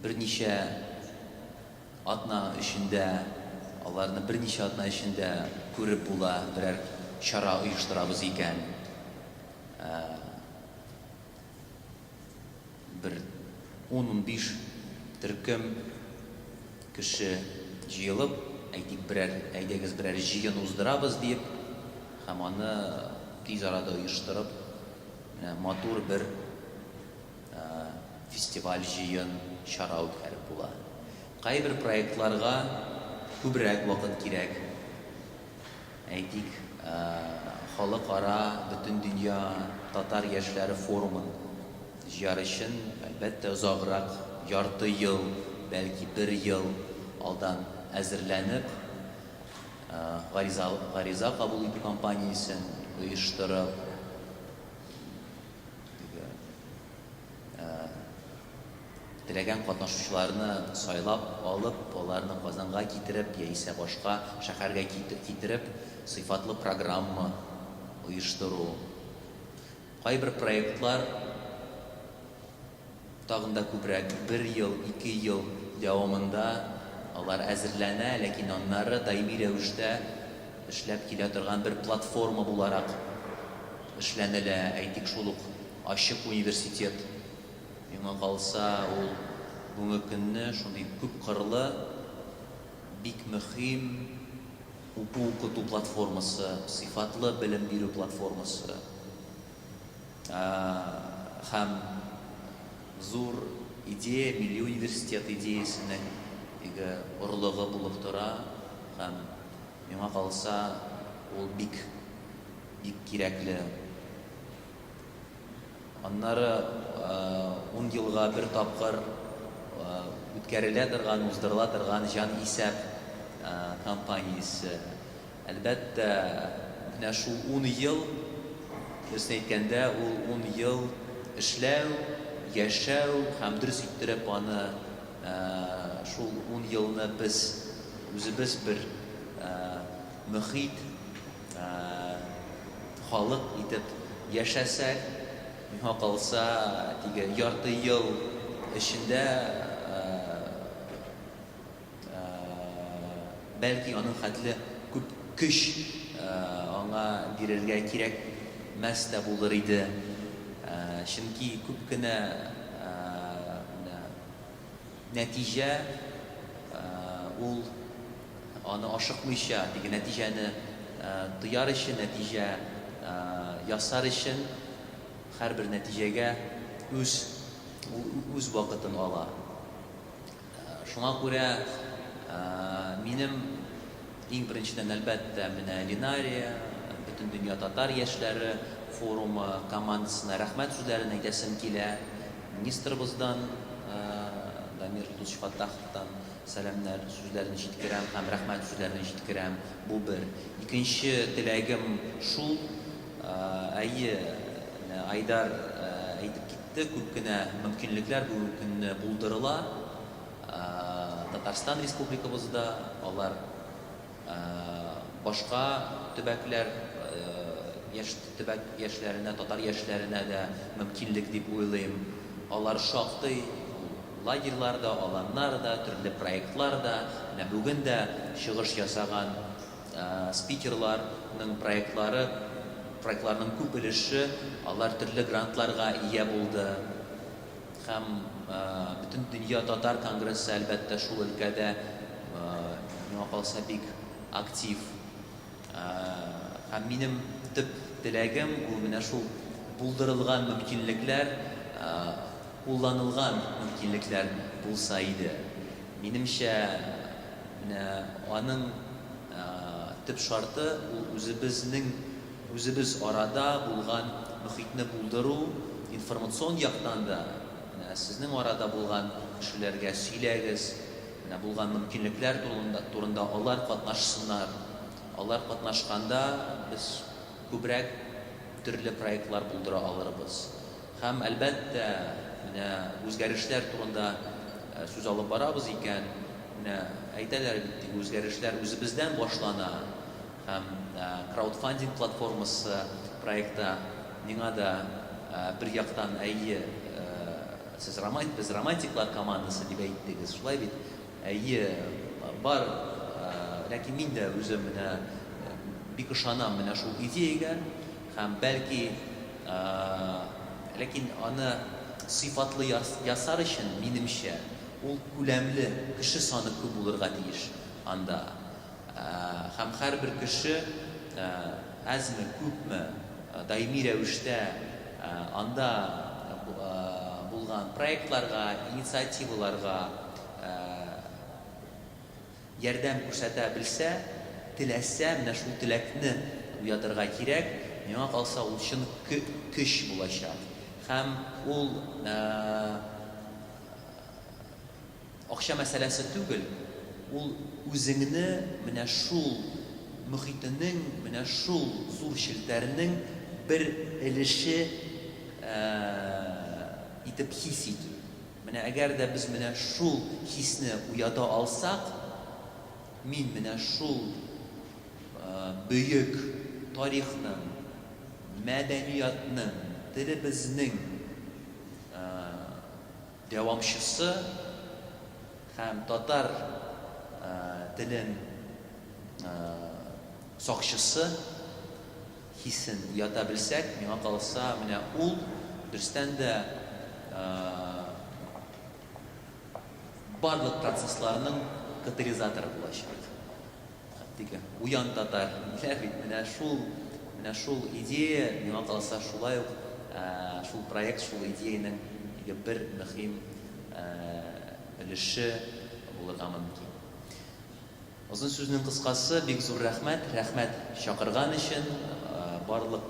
берничә атна эчендә, аларны берничә атна эчендә күреп була, берәр чара оештырабыз икән. Бер 10-15 төркем кеше җыелып, әйдәгез берәр җыен уздырабыз дип, һәм аны тиз арада оештырып, матур бер фестиваль җыен чара үткәреп була. Кайбер проектларга күбрәк вакыт кирәк. Әйтик, халыкара Бөтен дөнья татар яшьләре форумын җыяр өчен әлбәттә озаграк, ярты ел, бәлки 1 ел алдан әзерләнеп, гариза кабул итү кампаниясын оештырып, теләгән катнашучыларны сайлап алып, аларны Казанга китереп, яисә башка шәһәргә китереп, сыйфатлы программа оештыру. Кайбер проектлар тагын да күбрәк 1 ел, 2 ел дәвамында алар әзерләнә, ләкин аннары даими рәвештә эшләп килә торган бер платформа буларак эшләнелә. Әйтик шул ук ачык университет. Миңа калса, ул бүгенге көнне шундый күп кырлы, бик мөһим укыту платформасы, сыйфатлы белем бирү платформасы. Һәм зур идея, милли университет идеясенең орлыгы булып тора. Һәм миңа калса, ул бик кирәкле. Аннары 10 елга бер тапкыр үткәрелә торган, уздырыла торган Җан Исәп компаниясе. Әлбәттә, менә шул 10 ел, дөресен әйткәндә, ул 10 ел эшләү, яшәү һәм дөрес иттереп аны шул 10 елны без үзебез бер мөхит, халык итеп яшәсәк, миңа калса, ярты ел эчендә бәлки аның хәтле күп көч аңа бирергә кирәкмәс тә булыр иде. Чөнки күп кенә нәтиҗә ул аны ашыкмыйча, нәтиҗәне тояр өчен, нәтиҗә ясар өчен һәрбер нәтиҗәгә үз вакытын ала. Шуңа күрә минем иң беренчедән әлбәттә менә Линария, бөтен дөнья татар яшьләре форумы командасына рәхмәт сүзләрен әйтәсем килә. Министрыбыздан, Дамир Дусфаттаховтан сәламнар сүзләрен җиткерәм һәм рәхмәт сүзләрен җиткерәм. Бу бер. Икенче теләгем шул, Айдар әйтеп китте, күп кенә мөмкинлекләр бүгенге көнне булдырыла. Татарстан Республикабызда алар башка төбәкләр төбәк яшьләренә, татар яшьләренә дә мөмкинлек дип уйлыйм. Алар шактый лагерьларда, аланнарда, төрле проектларда, бүген дә чыгыш ясаган спикерларның проектларның күп өлеше алар төрле грантларга ия булды. Һәм бөтен дөнья татар конгрессы әлбәттә шул өлкәдә миңа калса бик актив. Һәм минем төп теләгем ул менә шул булдырылган мөмкинлекләр, кулланылган мөмкинлекләр булса иде. Минемчә, аның төп шарты ул үзебез арада булган мөхитне булдыру, информацион яктан да сезнең арада булган кешеләргә сөйләгез, булган мөмкинлекләр турында алар катнашсыннар. Алар катнашканда без күбрәк төрле проектлар булдыра алырбыз. Һәм әлбәттә, үзгәрешләр турында сүз алып барабыз икән, әйтәләр бит, үзгәрешләр үзебездән башлана. Һәм краудфандинг платформасы проекта миңа да бер яктан без романтиклар командасы дип әйттегез, шулай бит. Бар, ләкин мин дә үзем бик ышанам менә шул идеягә, һәм бәлки, ләкин аны сыйфатлы ясар өчен, минемчә, ул күләмле кеше саны күп булырга тиеш анда. Һәм һәрбер кеше әзме, күпме, даими рәвештә анда булган проектларга, инициативаларга ярдәм күрсәтә белсә, теләсә, менә шул теләкне уятырга кирәк, миңа калса ул чын көч булачак. Һәм ул акча мәсьәләсе түгел, ул үзеңне менә шул мөхитенең, менә шул зур челтәрнең бер өлеше итеп хис итү. Менә әгәр дә без менә шул хисне уята алсак, мин менә шул бөек тарихның, мәдәниятның, телебезнең дәвамчысы һәм татар телен сакчысы хисен уята белсәк, миңа калса, менә ул дөрестән дә барлык процессларның катализаторы булачак. Уян татар, менә шул идея, миңа калса, шулай ук шул проект, шул идеяның бер мөһим өлеше булырга мөмкин. Озын сүзнең кыскасы, бик зур рәхмәт чакырган өчен, барлык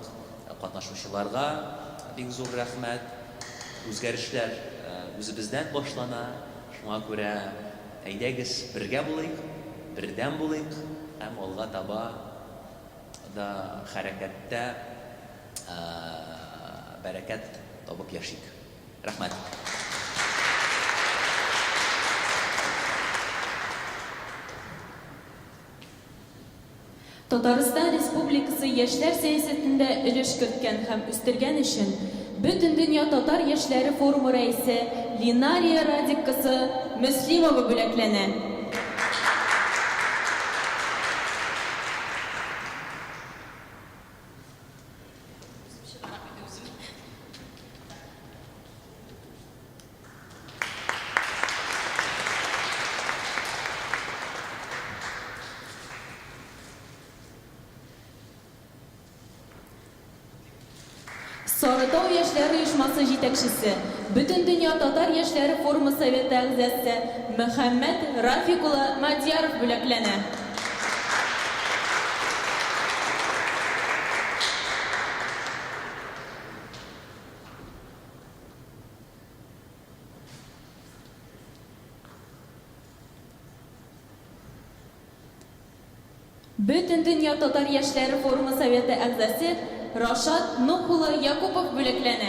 катнашучыларга бик зур рәхмәт. Үзгәрешләр үзебездән башлана, шуңа күрә әйдәгез бергә булыйк, бердәм булыйк һәм алга таба да хәрәкәттә бәрәкәт табып яшик. Рәхмәт. Татарстан Республикасы яшьләр сәясәтендә өлеш керткән һәм үстергән өчен Бөтен дөнья татар яшьләре форумы рәисе Линария Радик кызы Мөслимова бүләкләнә. Сарытау яшьләр оешмасы җитәкчесе, Бөтен дөнья татар яшьләре форумы советы әгъзасы Мөхәммәд Рафик улы Мадьяров бүләкләнә. Бөтен дөнья татар яшьләре форумы советы әгъзасы Рашад Нух улы Якупов бүләкләнә.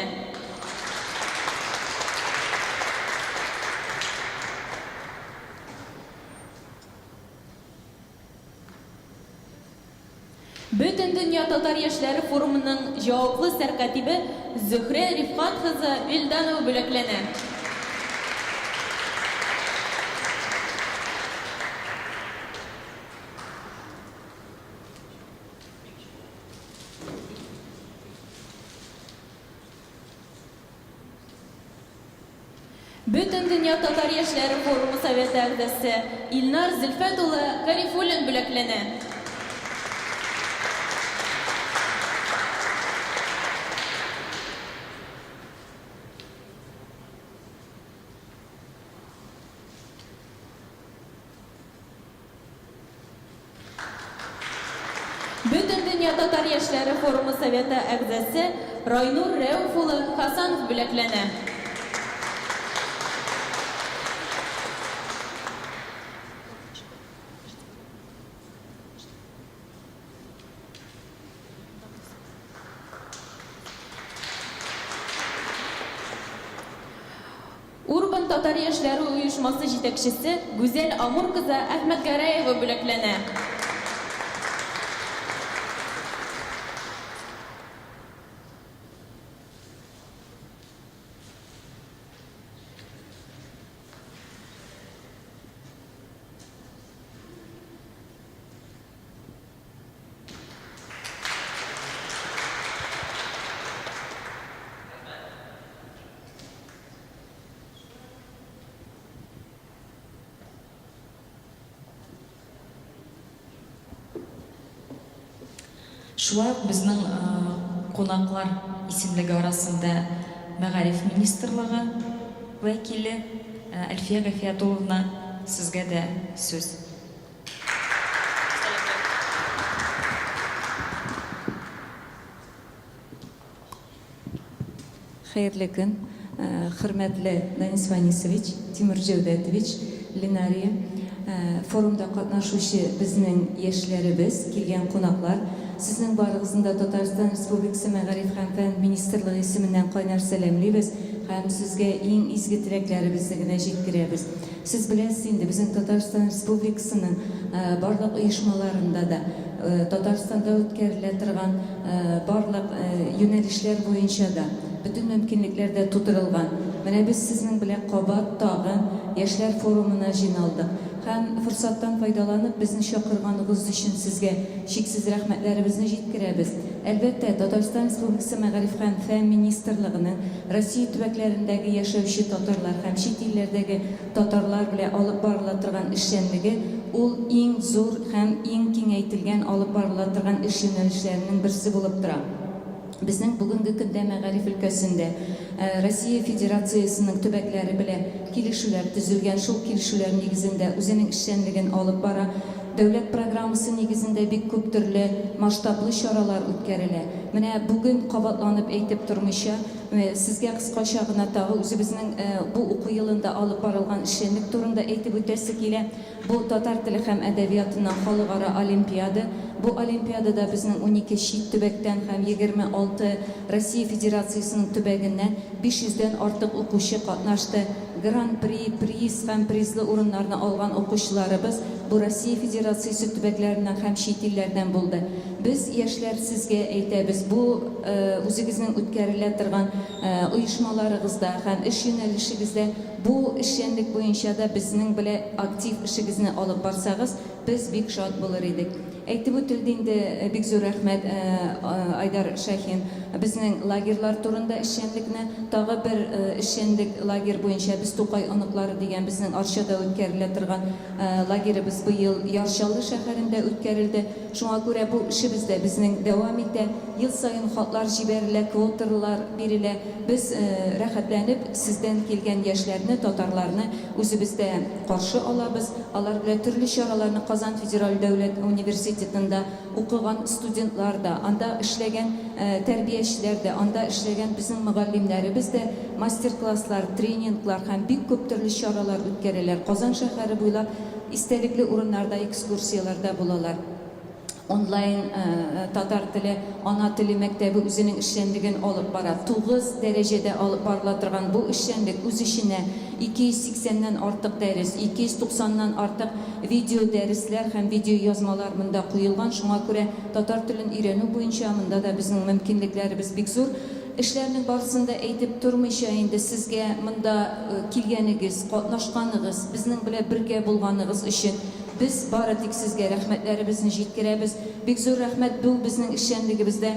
Бөтен дөнья татар яшьләре форумының җаваплы сәркатибе Зөһрә Рифкат кызы Вилданова бүләкләнә. Бөтен дөнья татар яшьләре форумы советы әгъзасы Илнар Зөлфәт улы Карифуллин бүләкләнә. Бөтен дөнья татар яшьләре форумы советы әгъзасы Райнур Рәүф улы Хасанов бүләкләнә. Урбан татар яшьләре оешмасы җитәкчесе Гүзәл Амур кызы Әхмәт Гәрәева бүләкләнә. Шулай ук безнең кунаклар исемлеге арасында Мәгариф министрлыгы вәкиле Әлфия Гафиятулловна, сезгә дә сүз. Хәерле көн, хөрмәтле Данис Ванисович, Тимур Җәүдәтович, Линария, форумда катнашучы безнең яшьләребез, килгән кунаклар, сезнең барыгызны да Татарстан Республикасы Мәгариф һәм фән министрлыгы исеменнән кайнар сәламлыйбыз һәм сезгә иң изге теләкләребезне генә җиткерәбез. Сез беләсез инде, безнең Татарстан Республикасының барлык оешмаларында да, Татарстанда үткәрелә торган барлык юнәлешләр буенча да bütün мөмкинлекләр дә тудырылган. Менә без сезнең белән кабат тагын яшьләр форумына җыйналдык. Һәм форсаттан файдаланып безне чакырганыгыз өчен сезгә чиксез рәхмәтләребезне җиткерәбез. Әлбәттә, Татарстан Республикасы Мәгариф һәм фән министрлыгының Россия төбәкләрендәге яшәүче татарлар һәм чит илләрдәге татарлар белән алып барыла торган эшчәнлеге ул иң зур һәм иң киңәйтелгән алып барыла торган эш юнәлешләренең берсе булып тора. Безнең бүгенге көндә мәгариф өлкәсендә Россия Федерациясының төбәкләре белән килешүләр төзелгән, шул килешүләр нигезендә үзенең эшчәнлеген алып бара. Дәүләт программасы нигезендә бик күп төрле масштаблы чаралар үткәрелә. Менә бүген кабатланып әйтеп тормыйча, сезгә кыскача гына тагы үзебезнең бу уку елында алып барылган эшчәнлек турында әйтеп үтәсе килә. Бу татар теле һәм әдәбиятыннан халыкара олимпиада. Бу олимпиадада безнең 12 чит төбәктән һәм 26 Россия Федерациясының төбәгеннән 500дән артык укучы катнашты. Гран-при, приз һәм призлы урыннарны алган укучыларыбыз бу Россия Федерациясе төбәкләреннән һәм чит илләрдән булды. Без яшьләр сезгә әйтәбез, бу үзегезнең үткәрелә торган оешмаларыгызда һәм эш юнәлешегездә бу эшчәнлек буенча да безнең белән актив эшегезне алып барсагыз, без бик шат булыр идек. Әйтеп үтелде инде, бик зур рәхмәт Айдар Шәһин. Безнең лагерьлар турында эшчәнлекне, тагы бер эшчәнлек лагерь буенча без Тукай оныклары дигән безнең Арчада үткәрелә торган лагеребез быел Ярчаллы шәһәрендә үткәрелде. Шуңа күрә бу эшебездә безнең дәвам итә. Ел сайын хатлар җибәрелә, квоталар бирелә. Без рәхәтләнеп сездән килгән яшьләрне, татарларны үзебездә каршы алабыз. Алар белән төрле чараларны Казан Федераль дәүләт университетында укыган студентлар да, анда эшләгән тәрбиячеләр дә, анда эшләгән безнең мөгаллимнәребез дә мастер-класслар, тренинглар һәм бик күп төрле чаралар үткәрәләр. Казан шәһәре буйлап истәлекле урыннарда экскурсияларда булалар. Онлайн татар теле, ана теле мәктәбе үзенең эшчәнлеген алып бара. 9 дәрәҗәдә алып барыла торган бу эшчәнлек үз эченә 280ннән артык дәрес, 290ннан артык видео дәресләр һәм видео язмалар монда куелган. Шуңа күрә татар телен өйрәнү буенча монда да безнең мөмкинлекләребез бик зур. Эшләрнең барысында әйтеп тормыйча инде сезгә монда килгәнегез, катнашканыгыз, безнең белән бергә булганыгыз өчен biz бары тик сезгә рәхмәтләребезне җиткерәбез. Бик зур рәхмәт бу безнең эшчәнлегебездә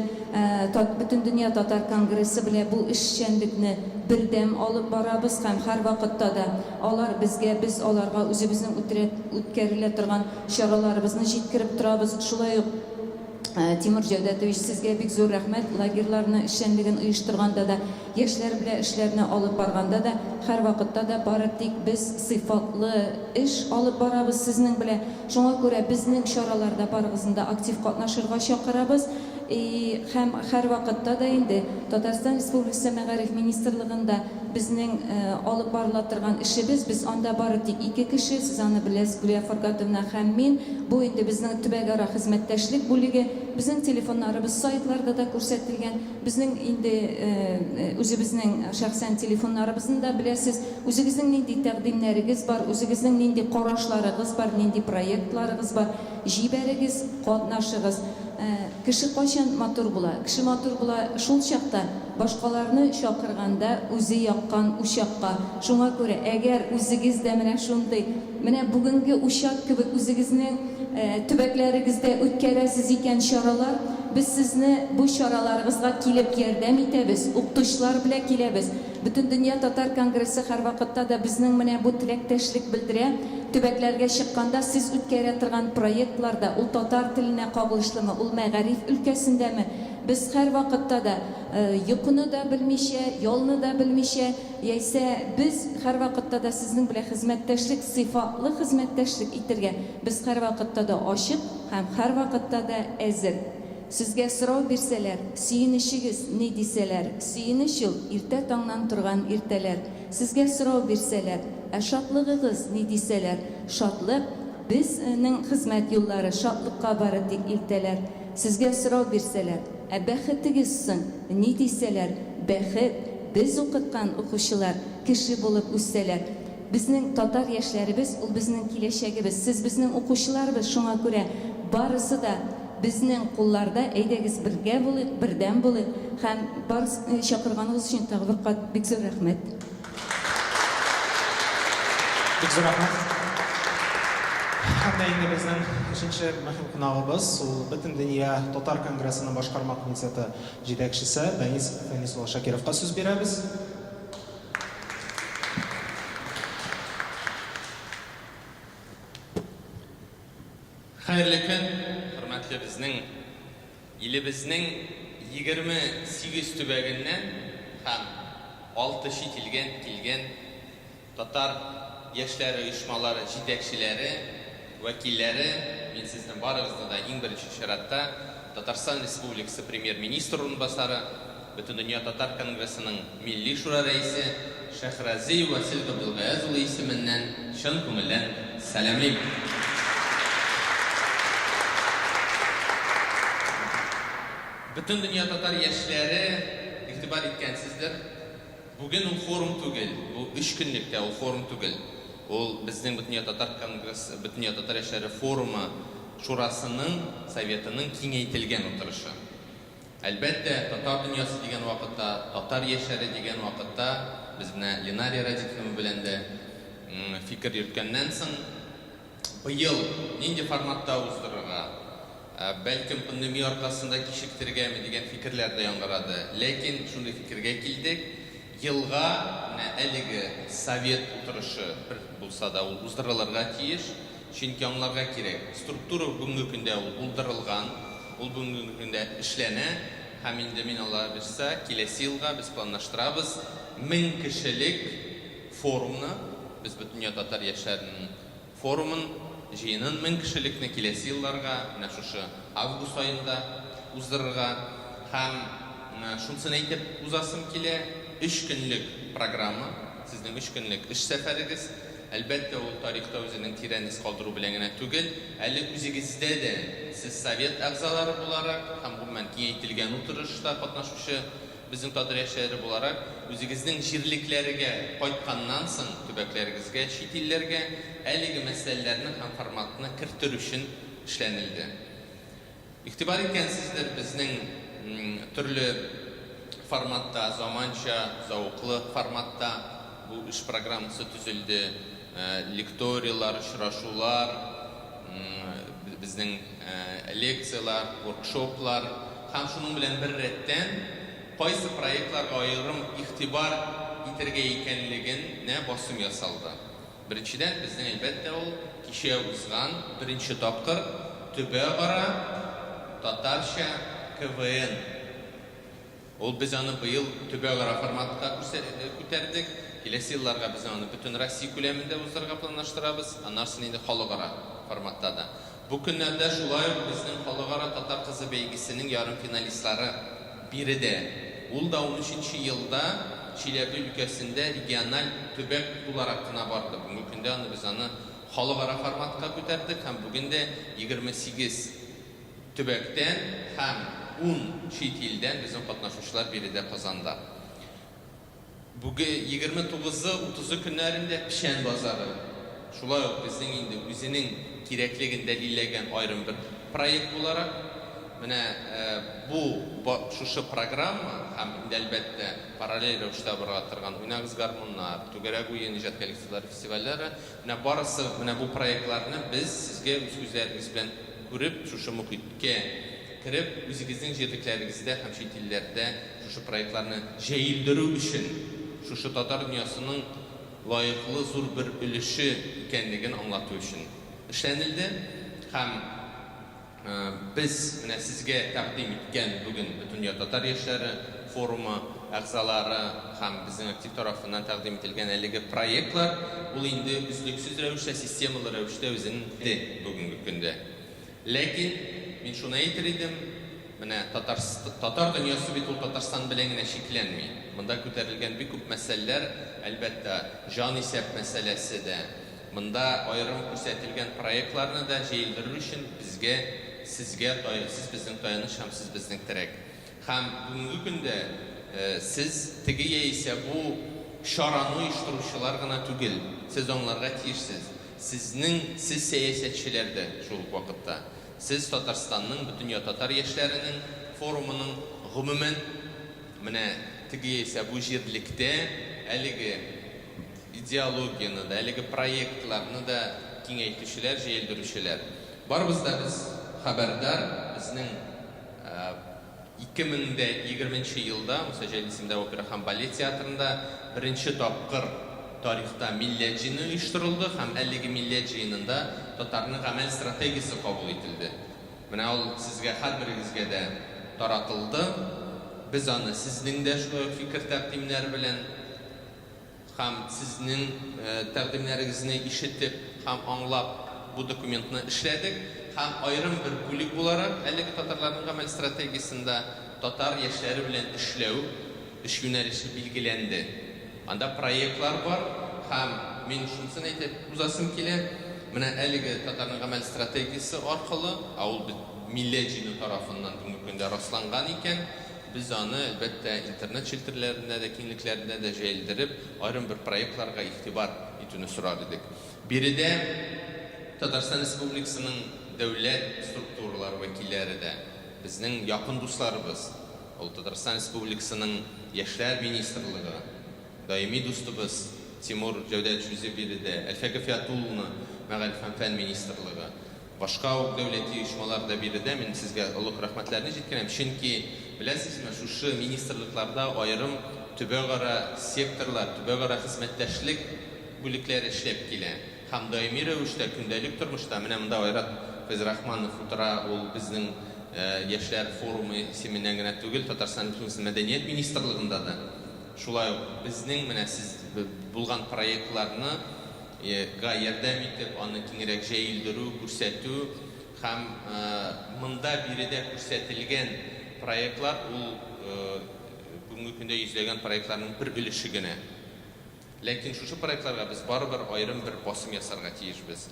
бөтен дөнья татар конгрессы белән бу эшчәнлекне бердәм алып барабыз һәм һәр вакытта да алар безгә, без аларга үзебезнең үткәрелә торган чараларыбызны җиткереп торабыз. Шулай ук Тимур Җәүдәтович, сезгә бик зур рәхмәт. Лагерьларны эшчәнлеген оештырганда да, яшьләр белән эшләрне алып барганда да, һәр вакытта да бары тик без сыйфатлы эш алып барабыз сезнең белән. Шуңа күрә безнең чараларда барыгызында актив катнашырга чакырабыз. Һәм һәр вакытта да инде Татарстан Республикасы Мәгариф министрлыгында безнең алып барыла торган эшебез, без анда бары тик 2 кеше, сез аны беләсез, Гүлия Фәргатовна һәм мин. Бу инде безнең төбәкара хезмәттәшлек бүлеге. Безнең телефоннарыбыз сайтларда да күрсәтелгән. Безнең инде үзебезнең шәхсән телефоннарыбызны беләсез. Үзегезнең нинди тәкъдимнәрегез бар, үзегезнең нинди карашларыгыз бар, нинди проектларыгыз бар, җибәрегез, катнашыгыз. Кеше кайчан матур була? Кеше матур була шул чакта, башкаларны чакырганда үзе яккан учакка. Шуңа күрә, әгәр үзегез дә менә шундый, менә бүгенге учак кебек үзегезнең төбәкләрегездә үткәрәсез икән чаралар, без сезне бу чараларыгызга килеп ярдәм итәбез, укытучылар белән киләбез. Бөтен дөнья татар конгрессы һәр вакытта да безнең менә бу теләктәшлек белдерә. Төбәкләргә чыкканда сез үткәрә торган проектларда ул татар теленә кагылышлымы, ул мәгариф өлкәсендәме? Без һәр вакытта да йокыны да белмичә, ялны да белмичә, яисә без һәр вакытта да сезнең белән хезмәттәшлек, сыйфатлы хезмәттәшлек итәргә без һәр вакытта да ачык һәм һәр вакытта да әзер. Сезгә сорау бирсәләр, сөенешегез ни дисәләр, сөенеч ул иртә таңнан торган иртәләр. Сезгә сорау бирсәләр, шатлыгыгыз ни дисәләр, шатлык безнең хезмәт юллары шатлыкка бары тик илтәләр. Сезгә сорау бирсәләр, бәхетегез соң ни дисәләр, бәхет без укыткан укучылар кеше булып үссәләр. Безнең татар яшьләребез, ул безнең киләчәгебез. Сез безнең укучыларыбыз, шуңа күрә барысы да безнең кулларда. Әйдәгез бергә булыйк, бердәм булыйк һәм барысын чакырганыгыз өчен тагы бер кат бик зур рәхмәт. Бик зур рәхмәт. Хәтта инде безнең өченче мөһим кунагыбыз, ул Бөтендөнья Татар конгрессының башкарма комитеты җитәкчесе Фәнис улы Шакировка сүз бирәбез. Хәерле көн, хөрмәтле безнең илебезнең 28 төбәгеннән һәм 6 чит илдән килгән татар яшьләре оешмалары җитәкчеләре, вәкилләре, мин сезнең барыгызны да иң беренче чиратта Татарстан Республикасы премьер-министр урынбасары, Бөтендөнья Татар конгрессының милли шура рәисе Шәһрәзи Васил Габдулгаязов улы исеменнән чын күңелдән сәламлыйм. Бөтендөнья татар яшьләре игътибар иткәнсездер. Бүген ул форум түгел, бу 3 көнлектә ул форум түгел. Ул безнең Бөтендөнья татар конгрессы, Бөтендөнья татар яшьләре форумы шурасының, советының киңәйтелгән утырышы. Әлбәттә, татар дөньясы дигән вакытта, татар яшьләре дигән вакытта без менә Ленария Радиковна белән дә фикер йөрткәннән соң быел нинди форматта уздырырга, бәлкем пандемия аркасында кичектергәме дигән фикерләр дә яңгырады. Ләкин шундый фикергә килдек. Елга әлеге совет утырышы булса да ул уздырылырга тиеш. Чөнки аңларга кирәк. Структура бүгенге көндә ул булдырылган, ул бүгенге көндә эшләнә. Һәм инде мин Алла бирсә, киләсе елга без планлаштырабыз 1000 кешелек форумны, без Бөтендөнья татар яшьләренең форумын, җыенын 1000 кешелекне киләсе елларга, менә шушы август аенда уздырырга һәм шунысын әйтеп узасым килә. 3 көнлек программа, сезнең 3 көнлек эш сәфәрегез, әлбәттә ул тарихта үзенең тирән из калдыру белән генә түгел, әле үзегездә дә сез совет әгъзалары буларак һәм гомумән киңәйтелгән утырышта катнашучы безнең татар яшьләре буларак үзегезнең җирлекләргә кайтканнан соң төбәкләрегезгә, чит илләргә әлеге мәсьәләләрне һәм форматны кертер өчен эшләнелде. Игътибар иткәнсездер, безнең төрле форматта, заманча, зауклы форматта бу эш программасы төзелде. Лекториялар, очрашулар, безнең лекциялар, воркшоплар һәм шуның белән бер рәттән кайсы проектларга аерым игътибар итәргә икәнлегенә басым ясалды. Беренчедән, безнең әлбәттә ул кичә узган беренче тапкыр төбәкара татарча КВН. Ул без аны быел төбәкара форматка күтәрдек. Киләсе елларга без аны бөтен Россия күләмендә уздырырга планлаштырабыз. Аннан соң инде халыкара форматта да. Бу көннәрдә шулай ук безнең халыкара татар кызы бәйгесенең ярым финалистлары биредә. Ул да 13нче елда Чиләбе өлкәсендә региональ төбәк буларак кына барды. Бүгенге көндә без аны халыкара форматка күтәрдек һәм бүген дә 28 төбәктән һәм 10 чит илдән безнең катнашучылар биредә Казанда. Бүген 29-30 көннәрендә Пишән базары. Шулай ук безнең инде үзенең кирәклеген дәлилләгән аерым бер проект буларак менә бу шушы программа һәм инде әлбәттә параллель рәвештә барга торган Уйнагыз гармуннар, Түгәрәк уен иҗат коллективлары фестивальләре, менә барысы менә бу проектларны без сезгә үз күзләрегез белән күреп, шушы мөхиткә кереп, үзегезнең җирлекләрегездә һәм чит илләрдә шушы проектларны җәелдерү өчен шушы татар дөньясының лаеклы зур бер өлеше икәнлеген аңлату өчен эшләнелде. Һәм без менә сезгә тәкъдим иткән бүген Бөтендөнья татар яшьләре форумы әгъзалары һәм безнең актив тарафыннан тәкъдим ителгән әлеге проектлар ул инде үзлексез рәвештә, системалы рәвештә үзенде бүгенге көндә. Ләкин мин шуны әйтер идем, менә татар дөньясы бит ул Татарстан белән генә шикләнми. Монда күтәрелгән бик күп мәсьәләләр, әлбәттә, җан исәп мәсьәләсе дә. Монда аерым күрсәтелгән проектларны да җәелдерү өчен безгә, сезгә, сез безнең таяныч һәм сез безнең терәк. Һәм бүгенге көндә siz теге яисә бу шараны оештыручылар гына түгел, сез аңларга тиешсез. Сез сәясәтчеләр дә шул ук вакытта. Сез Татарстанның бөтен татар яшьләренең форумының гомумән менә теге яисә бу җирлектә әлеге идеологияны да, әлеге проектларны да киңәйтүчеләр, җәелдерүчеләр. Барыбыз да без хәбәрдар, безнең 2020 елда Муса Җәлисимдә опера һәм балет театрында беренче тапкыр тарихта милләт җыены оештырылды һәм әлеге милләт җыенында татарның гамәл стратегиясе кабул ителде. Менә ул сезгә һәрберегезгә дә таратылды. Без аны сезнең дә шулай фикер тәкъдимнәре белән һәм сезнең тәкъдимнәрегезне ишетеп һәм аңлап бу документны эшләдек. Һәм аерым бер бүлек буларак әлеге татарларның гамәл стратегиясендә татар яшьләре белән эшләү эш юнәлеше билгеләнде. Анда проектлар бар һәм мин шунысын әйтеп узасым килә. Менә әлеге татарның гамәл стратегиясе аркылы, ул милләт җыены тарафыннан бүгенге көндә расланган икән. Biz аны әлбәттә интернет челтерләрендә дә, киңлекләрендә дә җәелдереп, аерым бер проектларга игътибар итүне сорар идек. Биредә Татарстан Республикасының дәүләт структуралары вәкилләре дә, безнең якын дусларыбыз, ул Татарстан Республикасының Яшьләр министрлыгы, даими дустыбыз Тимур Җәүдәт Жүзе биредә, Әлфәгә Фиатуллина Мәгариф һәм фән министрлыгы, башка ук дәүләти оешмалар да биредә мин сезгә олуг рәхмәтләрне җиткерәм. Чөнки беләсезме, шушы министрлыкларда аерым төбәгара секторлар, төбәгара хезмәттәшлек бүлекләре эшләп килә. Һәм даими рәвештә көндәлек тормышта менә монда Айрат Фәйзрахманов утыра, ул безнең яшьләр форумы исеменнән генә түгел, Татарстан Республикасының мәдәният министрлыгында да. Шулай ук безнең менә сез булган проектларны ярдәм итеп, аны киңрәк җәелдерү, күрсәтү һәм монда биредә күрсәтелгән проектлар ул бүгенге көндә йөзләгән проектларның бер өлеше генә. Ләкин шушы проектларга без барыбер аерым бер басым ясарга тиешбез.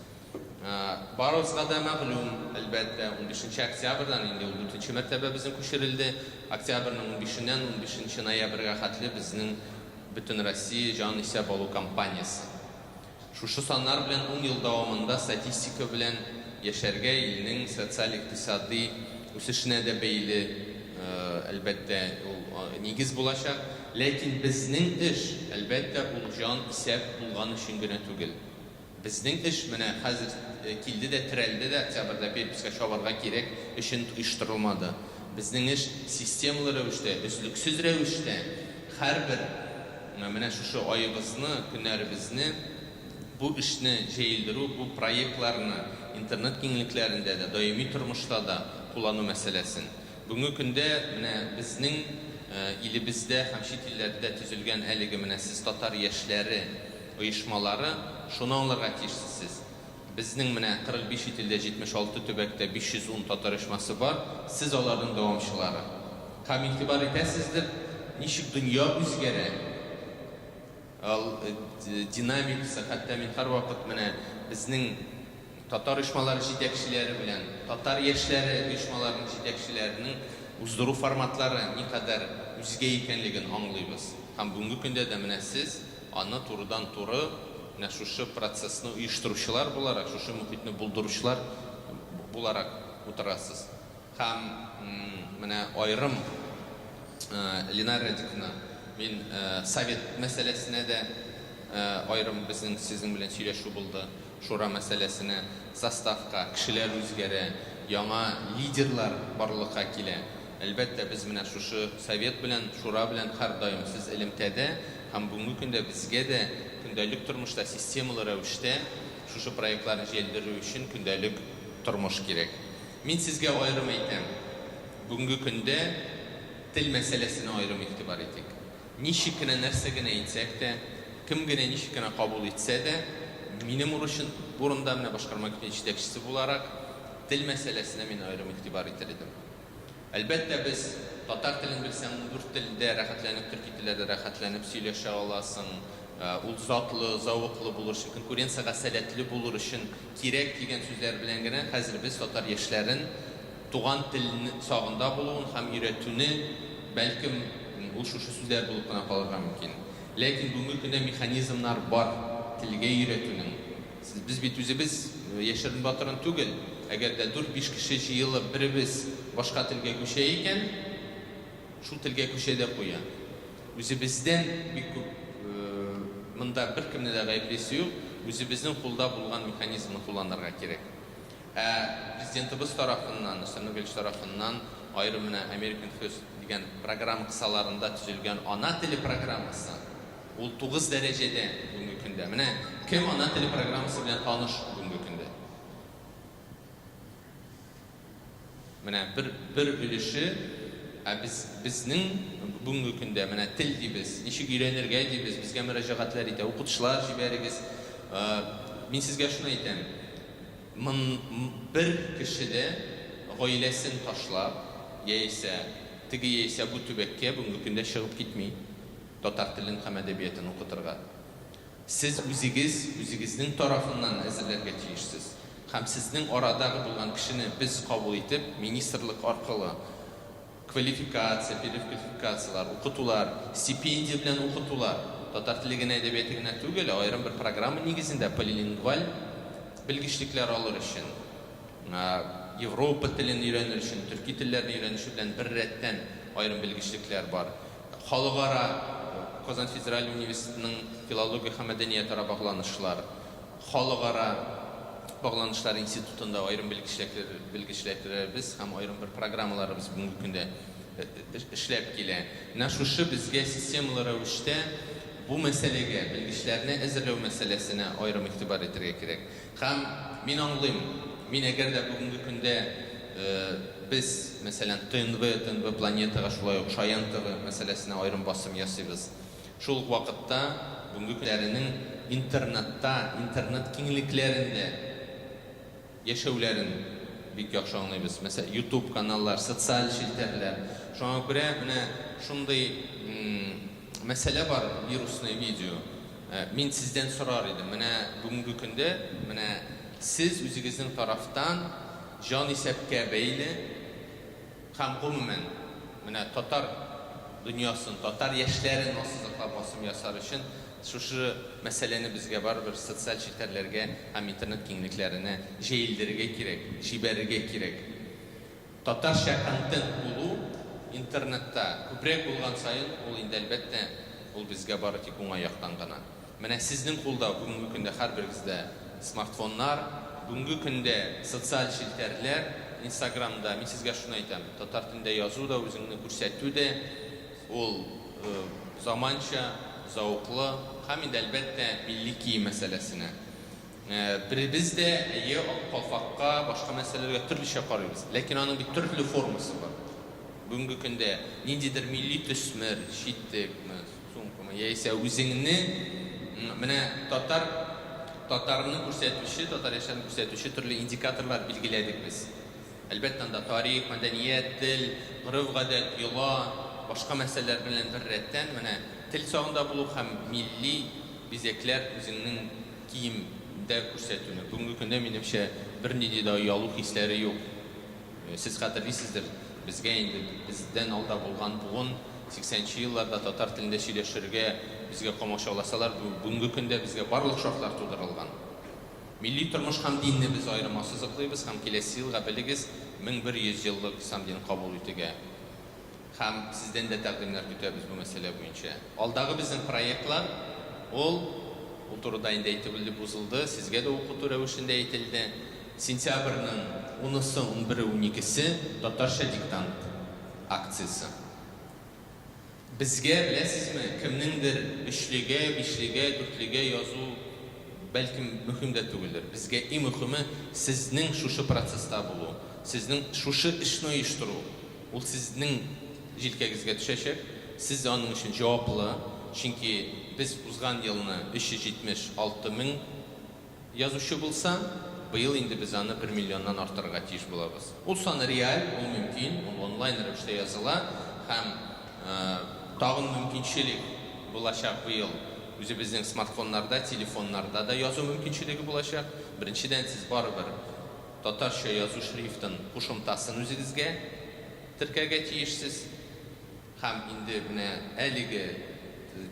Барыбызга да мәгълүм, әлбәттә, 15 октябрьдан инде ул 4нче мәртәбә безнең күчерелде. Октябрьнең 15-ннән 15 ноябрьгә хәтле безнең бөтен Россия җан исәп алу кампаниясе. Шушы саннар белән 10 ел дәвамында статистика белән яшәргә илнең социаль-икътисади үсешенә дә бәйле әлбәттә ул нигез булачак. Ләкин безнең эш әлбәттә ул җан исәп булган өчен генә түгел. Безнең эш менә хәзер килде дә терәлде дә октябрьдә переписка чабарга кирәк өчен оештырылмады. Безнең эш системалы рәвештә, өзлексез рәвештә һәрбер менә шушы аебызны, көннәребезне бу эшне җәелдерү, бу проектларны интернет киңлекләрендә дә, даими тормышта да куллану мәсьәләсен. Бүгенге көндә менә безнең илебездә һәм чит илләрдә төзелгән әлеге менә сез татар яшьләре оешмалары шуны аңларга тиешсез. Безнең менә 45 чит илдә 76 төбәктә 510 татар оешмасы бар, сез аларның дәвамчылары. Һәм игътибар итәсездер, ничек дөнья үзгәрә. Динамикасы, хәтта мин һәрвакыт менә безнең татар оешмалары җитәкчеләре белән татар яшьләре оешмаларының җитәкчеләренең уздыру форматлары никадәр үзгә икәнлеген аңлыйбыз. Һәм бүгенге көндә дә менә сез аны турыдан-туры менә шушы процессны оештыручылар буларак, шушы мөхитне булдыручылар буларак утырасыз. Һәм менә аерым Ленар Радиковна, мин совет мәсьәләсенә дә аерым безнең сезнең белән сөйләшү булды. Шура мәсьәләсенә, составка, кешеләр үзгәрә, яңа лидерлар барлыкка килә. Әлбәттә, без менә шушы совет белән, шура белән һәр даим сез элемтәдә һәм бүгенге көндә безгә дә көндәлек тормышта системалы рәвештә шушы проектларны җәелдерү өчен көндәлек тормыш кирәк. Мин сезгә аерым әйтәм. Бүгенге көндә тел мәсьәләсенә аерым игътибар итик. Ничек кенә нәрсә генә әйтсәк тә, кем генә ничек кенә кабул итсә дә, минем урында менә башкарма җитәкчесе буларак тел мәсьәләсенә мин аерым игътибар итер идем. Әлбәттә, без татар телен белсәң, дүрт телдә рәхәтләнеп, төрки телләрдә рәхәтләнеп сөйләшә аласың. Ул затлы, зауыклы булыр өчен, конкуренциягә сәләтле булыр өчен кирәк дигән сүзләр белән генә хәзер без татар яшьләрен туган телне сагында булуын һәм өйрәтүне бәлкем ул шушы сүзләр булып кына калырга мөмкин. Ләкин бүгенге көндә механизмнар бар телгә өйрәтүнең. Без бит үзебез яшерен батырын түгел. Әгәр дә 4-5 кеше җыелып беребез башка телгә күчә икән, шул телгә күчә дә куя. Үзебездән бик күп монда беркемне дә гаеплесе юк, үзебезнең кулда булган механизмны кулланырга кирәк. Президентыбыз тарафыннан, Нурсултан Нурбекович тарафыннан аерым менә American First дигән программа кысаларында төзелгән ана теле программасы. Ул 9 дәрәҗәдә бүгенге көндә. Менә кем ана теле программасы белән таныш бүгенге көндә? Менә бер өлеше, безнең бүгенге көндә менә тел дибез, ничек өйрәнергә дибез, безгә мөрәҗәгатьләр итә, укытучылар җибәрегез. Мин сезгә шуны әйтәм. Бер кешедә гаиләсен ташлап, яисә бу төбәккә бүгенге көндә чыгып китми, татар телен һәм әдәбиятын укытырга. Сез үзегезнең тарафыннан әзерләргә тиешсез. Һәм сезнең арадагы булган кешене без кабул итеп, министрлык аркылы квалификация, переквалификациялар, укытулар, стипендия белән укытулар, татар теле генә әдәбияты генә түгел, аерым бер программа нигезендә полилингваль белгечлекләр алыр өчен, Европа телен өйрәнер өчен, төрки телләрен өйрәнү белән бер рәттән аерым белгечлекләр бар. Халыкара Казан Федераль университетының филология һәм мәдәният багланышлар, халыкара багланышлар институтында аерым белгечләр һәм аерым бер программаларыбыз бүгенге көндә эшләп килә. Менә шушы безгә системалы рәвештә бу мәсьәләгә, белгечләрне әзерләү мәсьәләсенә аерым игътибар итәргә кирәк. Һәм мин аңлыйм, мин әгәр дә бүгенге көндә без, мәсәлән, ТНВ планетага шулай ук Шаян ТВ мәсьәләсенә аерым басым ясыйбыз. Шул ук вакытта бүгенге көннәрнең интернетта, интернет киңлекләрендә яшәүләрен бик яхшы аңлыйбыз. Мәсәлән, YouTube каналлар, социаль челтәрләр. Шуңа күрә менә шундый мәсьәлә бар, вирусный видео. Мин сездән сорар идем. Менә бүгенге көндә, менә сез үзегезнең тарафтан җан исәпкә бәйле һәм гомумән менә татар дөньясын, татар яшьләрен ассызыклап басым ясар өчен шушы мәсьәләне безгә барыбер социаль челтәрләргә һәм интернет киңлекләренә җәелдерергә кирәк, җибәрергә кирәк. Татарча контент булу интернетта күбрәк булган саен, ул инде әлбәттә ул безгә бары тик уңай яктан гына. Менә сезнең кулда бүгенге көндә һәрберегездә смартфоннар, бүгенге көндә социаль челтәрләр, Instagramда, мин сезгә шуны әйтәм, татар телендә язу да, үзеңне күрсәтү дә, ул заманча, зауклы һәм инде әлбәттә милли кием мәсьәләсенә. Без дә калфакка, башка мәсьәләләргә төрлечә карыйбыз, ләкин аның бит төрле формасы бар. Бүгенге көндә ниндидер милли төсмер, читекме, сумкамы, яисә үзеңне менә татарны күрсәтүче, татар яшьләрен күрсәтүче төрле индикаторлар билгеләдек без. Әлбәттә анда тарих, мәдәният, тел, гореф-гадәт, йола, башка мәсьәләләр белән бер рәттән менә тел сагында булу һәм милли бизәкләр үзеңнең киемдә күрсәтүне. Бүгенге көндә минемчә бернинди дә оялу хисләре юк. Сез хәтерлисездер, безгә инде бездән алда булган буын 80-нче елларда татар телендә сөйләшергә безгә камашауласалар, бүгенге көндә безгә барлык шартлар тудырылган. Милли тормыш һәм динне без аерым ассызыклыйбыз һәм киләсе елга белегез 1100 еллык ислам динен кабул итүгә һәм сездән дә тәкъдимнәр көтәбез бу мәсьәлә буенча. Алдагы безнең проектлар ул турыда инде әйтелеп узылды, сезгә дә укыту рәвешендә әйтелде. Сентябрьнең 10-сы, 11-е, 12-се татарча диктант акциясе. Безгә, беләсезме, кемнеңдер 3-легә, 5-легә, 4-легә язу бәлкем мөһим дә түгелдер. Безгә иң мөһиме сезнең шушы процесста булу, сезнең шушы эшне оештыру. Ул сезнең җилкәгезгә төшәчәк. Сез аның өчен җаваплы, чөнки без узган елны 376 мең язучы булса, быел инде без аны 1 миллионнан артырга тиеш булабыз. Ул сан реаль, ул мөмкин, ул онлайн рәвештә языла һәм тагын мөмкинчелек булачак быел. Үзебезнең смартфоннарда, телефоннарда да язу мөмкинчелеге булачак. Беренчедән сез барыбер татарча язу шрифтын кушымтасын үзегезгә теркәргә тиешсез һәм инде менә әлеге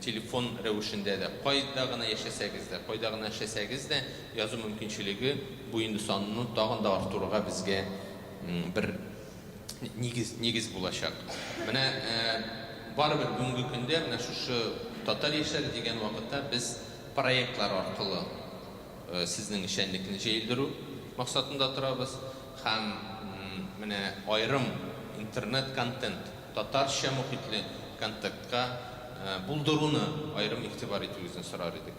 телефон рәвешендә дә кайда гына яшәсәгез дә язу мөмкинчелеге бу инде санны тагын да артырырга безгә бер нигез булачак. Менә барыбер бүгенге көндә менә шушы татар яшьләре дигән вакытта біз проектлар аркылы сезнең эшчәнлекне җәелдерү максатында торабыз һәм менә аерым интернет контент, татарча мөхитле контентка булдыруны аерым игътибар итүегезне сорар идек.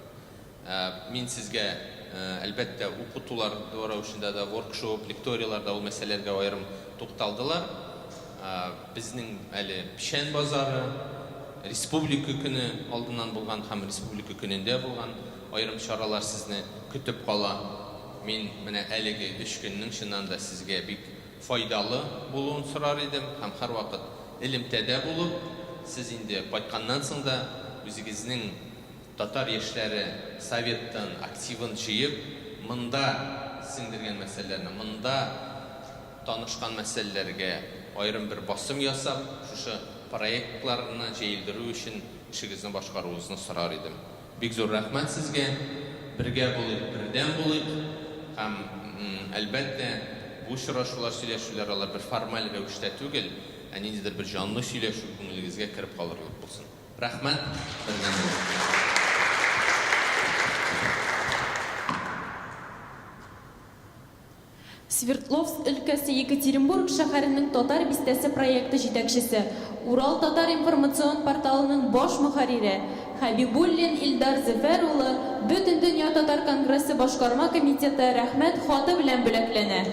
Мин сезгә әлбәттә укытулар рәвешендә дә воркшоп, лекторияларда ул мәсьәләләргә аерым тукталдылар. Безнең әле печән базары, республика көне алдыннан булган һәм республика көнендә булган аерым чаралар сезне көтеп кала. Мин менә әлеге 3 көннең чыннан да сезгә бик файдалы булуын сорар идем һәм һәрвакыт элемтәдә булып, сез инде кайтканнан соң да үзегезнең татар яшьләре советтан активын җыеп, монда сеңдергән мәсьәләләрне, монда танышкан мәсьәләләргә аерым бер басым ясап, шушы проектларны җәелдерү өчен эшегезне башкаруыгызны сорар идем. Бик зур рәхмәт сезгә. Бергә булыйк, бердәм булыйк һәм әлбәттә бу очрашулар, сөйләшүләр алар бер формаль рәвештә түгел, ә ниндидер бер җанлы сөйләшү күңелегезгә кереп калырлык булсын. Рәхмәт. Бердәм булыйк. Свердловск өлкәсе Екатеринбург шәһәренең татар бистәсе проекты җитәкчесе, Урал татар информацион порталының баш мөхәррире Хәбибуллин Илдар Зәфәр улы Бөтен дөнья татар конгрессы башкарма комитеты рәхмәт хаты белән бүләкләнә.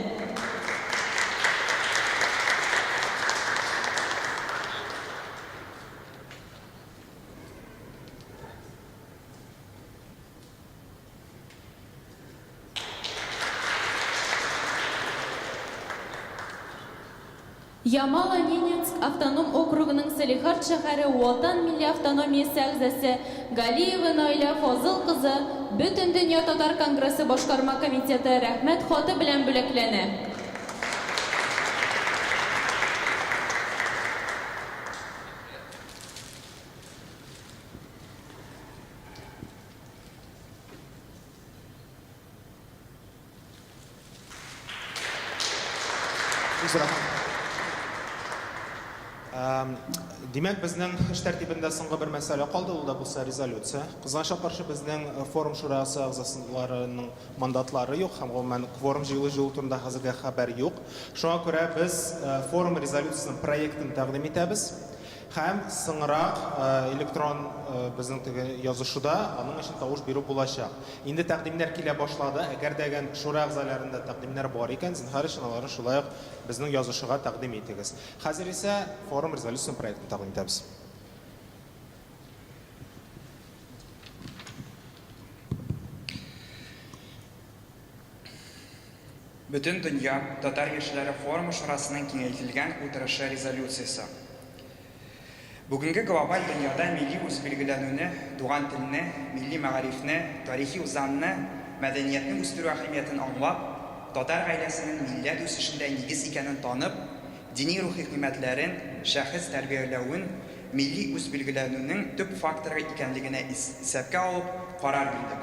Ямало-Ненецк автоном округының Салихард шәһәре Ватан милли автономиясе әгъзасы Галиева Наиля Фазыл кызы Бөтен дөнья татар конгрессы башкарма комитеты рәхмәт хаты белән бүләкләнә. Димәк, безнең эш тәртибендә соңгы бер мәсьәлә калды, ул да булса резолюция. Кызганычка каршы безнең форум шурасы әгъзаларының мандатлары юк һәм гомумән кворум җыелу турында хәзергә хәбәр юк. Шуңа күрә без форум резолюциясының проектын тәкъдим итәбез. Һәм соңрак электрон безнең теге язышуда аның өчен тавыш бирү булачак. Инде тәкъдимнәр килә башлады. Әгәр дәгән шура әгъзаларында тәкъдимнәр бар икән, зинһар өчен аларны шулай ук безнең язышыга тәкъдим итегез. Хәзер исә форум резолюциясының проектын тәкъдим итәбез. Бөтен дөнья татар яшьләре форумы шурасының киңәйтелгән утырышы резолюциясе. Бүгенге глобаль дөньяда милли үзбилгеләнүне, туган телне, милли мәгарифне, тарихи үзанны, мәдәниятне үстерү әһәмиятен аңлап, татар гаиләсенең милләт үсешендә нигез икәнен танып, дини рухи кыйммәтләрен, шәхес тәрбияләвен, милли үзбилгеләнүнең төп факторы икәнлегенә исәпкә алып карар бирдек.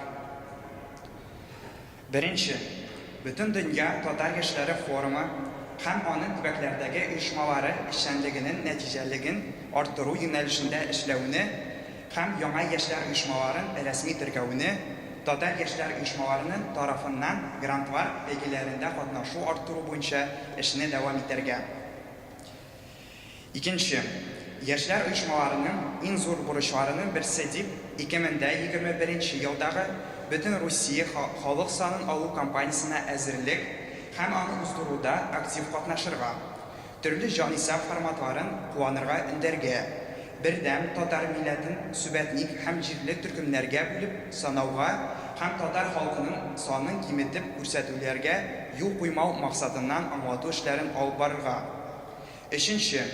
Беренче, Бөтен дөнья татар яшьләре форумы һәм аның төбәкләрдәге оешмалары эшчәнлегенең нәтиҗәлелеген арттыру юнәлешендә эшләүне һәм яңа яшьләр оешмаларын рәсми тергәүне, татар яшьләр оешмаларының тарафыннан грантлар бәйгеләрендә катнашу арттыру буенча эшне дәвам итәргә. Икенче, яшьләр оешмаларының иң зур бурычларының берсе дип 2021 елдагы Бөтен Русия халык санын алу кампаниясына әзерлек һәм аны үстерүдә актив катнашырга, төрле җанисәп форматларын кулланырга өндәргә, бердәм татар милләтен сүбәтник һәм җирле төркемнәргә бүлеп санауга һәм татар халкының санын киметеп күрсәтүләргә юл куймау максатыннан аңлату эшләрен алып барырга. Өченче,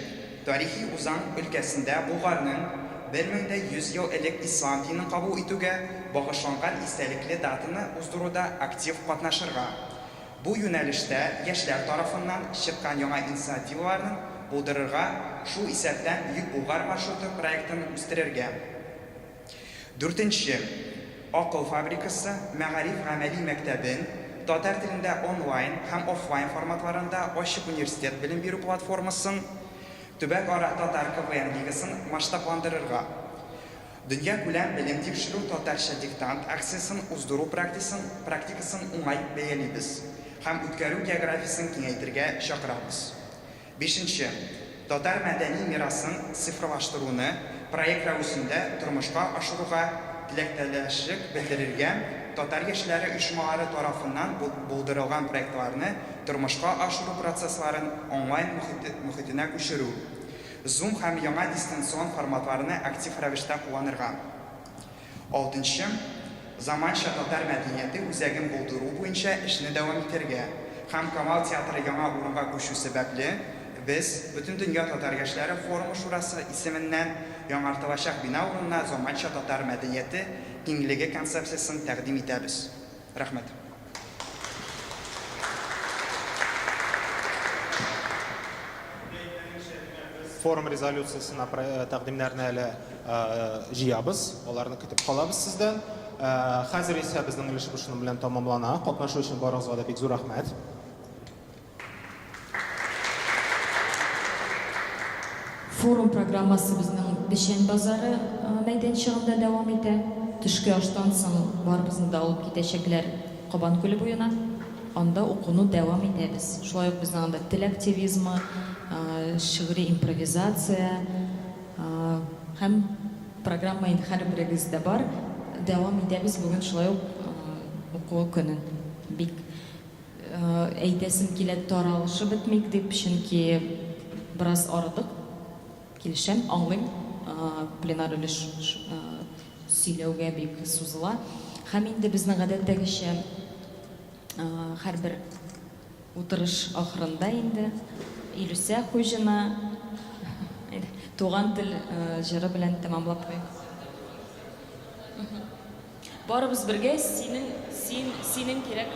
тарихи Узан өлкәсендә Булгарның 1100 ел элек ислам динен кабул итүгә багышланган истәлекле датаны уздыруда актив катнашырга. Бу юнәлештә яшьләр тарафыннан чыккан яңа инициативаларның булдырырга, шул исәптән йөк булгар маршруты проектын үстерергә. 4-нче, Акыл фабрикасы мәгариф гамәли мәктәбен татар телендә онлайн һәм офлайн форматларында ачык университет белем бирү платформасын, төбәк ара татар КВН лигасын масштабландырырга. Дөнья күләм белем тикшерү татарча диктант акциясын уздыру практикасын уңай бәялибез һәм үткәрү географиясын киңәйтергә чакырабыз. 5-нче, татар мәдәни мирасын цифрлаштыруны проект рәвешендә тормышка ашыруга теләктәшлек белдерергә, татар яшьләре оешмалары тарафыннан булдырылган проектларны тормышка ашыру процессларын онлайн мөхитенә күчерү. Zoom һәм яңа дистанцион форматларны актив рәвештә кулланырга. 6-нчы, заманча татар мәдәнияте үзәген булдыру буенча эшне дәвам итәргә һәм Камал театры яңа урынга күчү сәбәпле без Бөтен дөнья татар яшьләре форумы шурасы исеменнән яңартылачак бина урынына заманча татар мәдәнияте киңлеге концепциясын тәкъдим итәбез. Рәхмәт. Форум резолюциясына тәкъдимнәрне әле җыябыз, аларны көтеп калабыз сездән. Хәзер исә безнең өлешебез шуның белән тәмамлана. Катнашу өчен барыгызга да бик зур рәхмәт. Форум программасы безнең Бешән базары мәйданчыгында дәвам итә. Төшке аштан соң барыбызны да алып китәчәкләр Кабан күле буена. Анда укуну дәвам итәбез. Шулай ук безнең анда тел активизмы, шигъри импровизация һәм программа инде һәрберегездә бар. Дәвам итәбез бүген шулай ук уку көнен. Бик әйтәсем килә, таралышы бетмик дип, чөнки бераз арыдык. Килешәм, аңлыйм, пленар өлеш сөйләүгә бик сузыла. Һәм инде безнең гадәттәгечә һәрбер утырыш ахырында инде Илүсә Хуҗина туган тел җыры белән тәмамлап куйыйк. Барыбыз бергә синең кирәк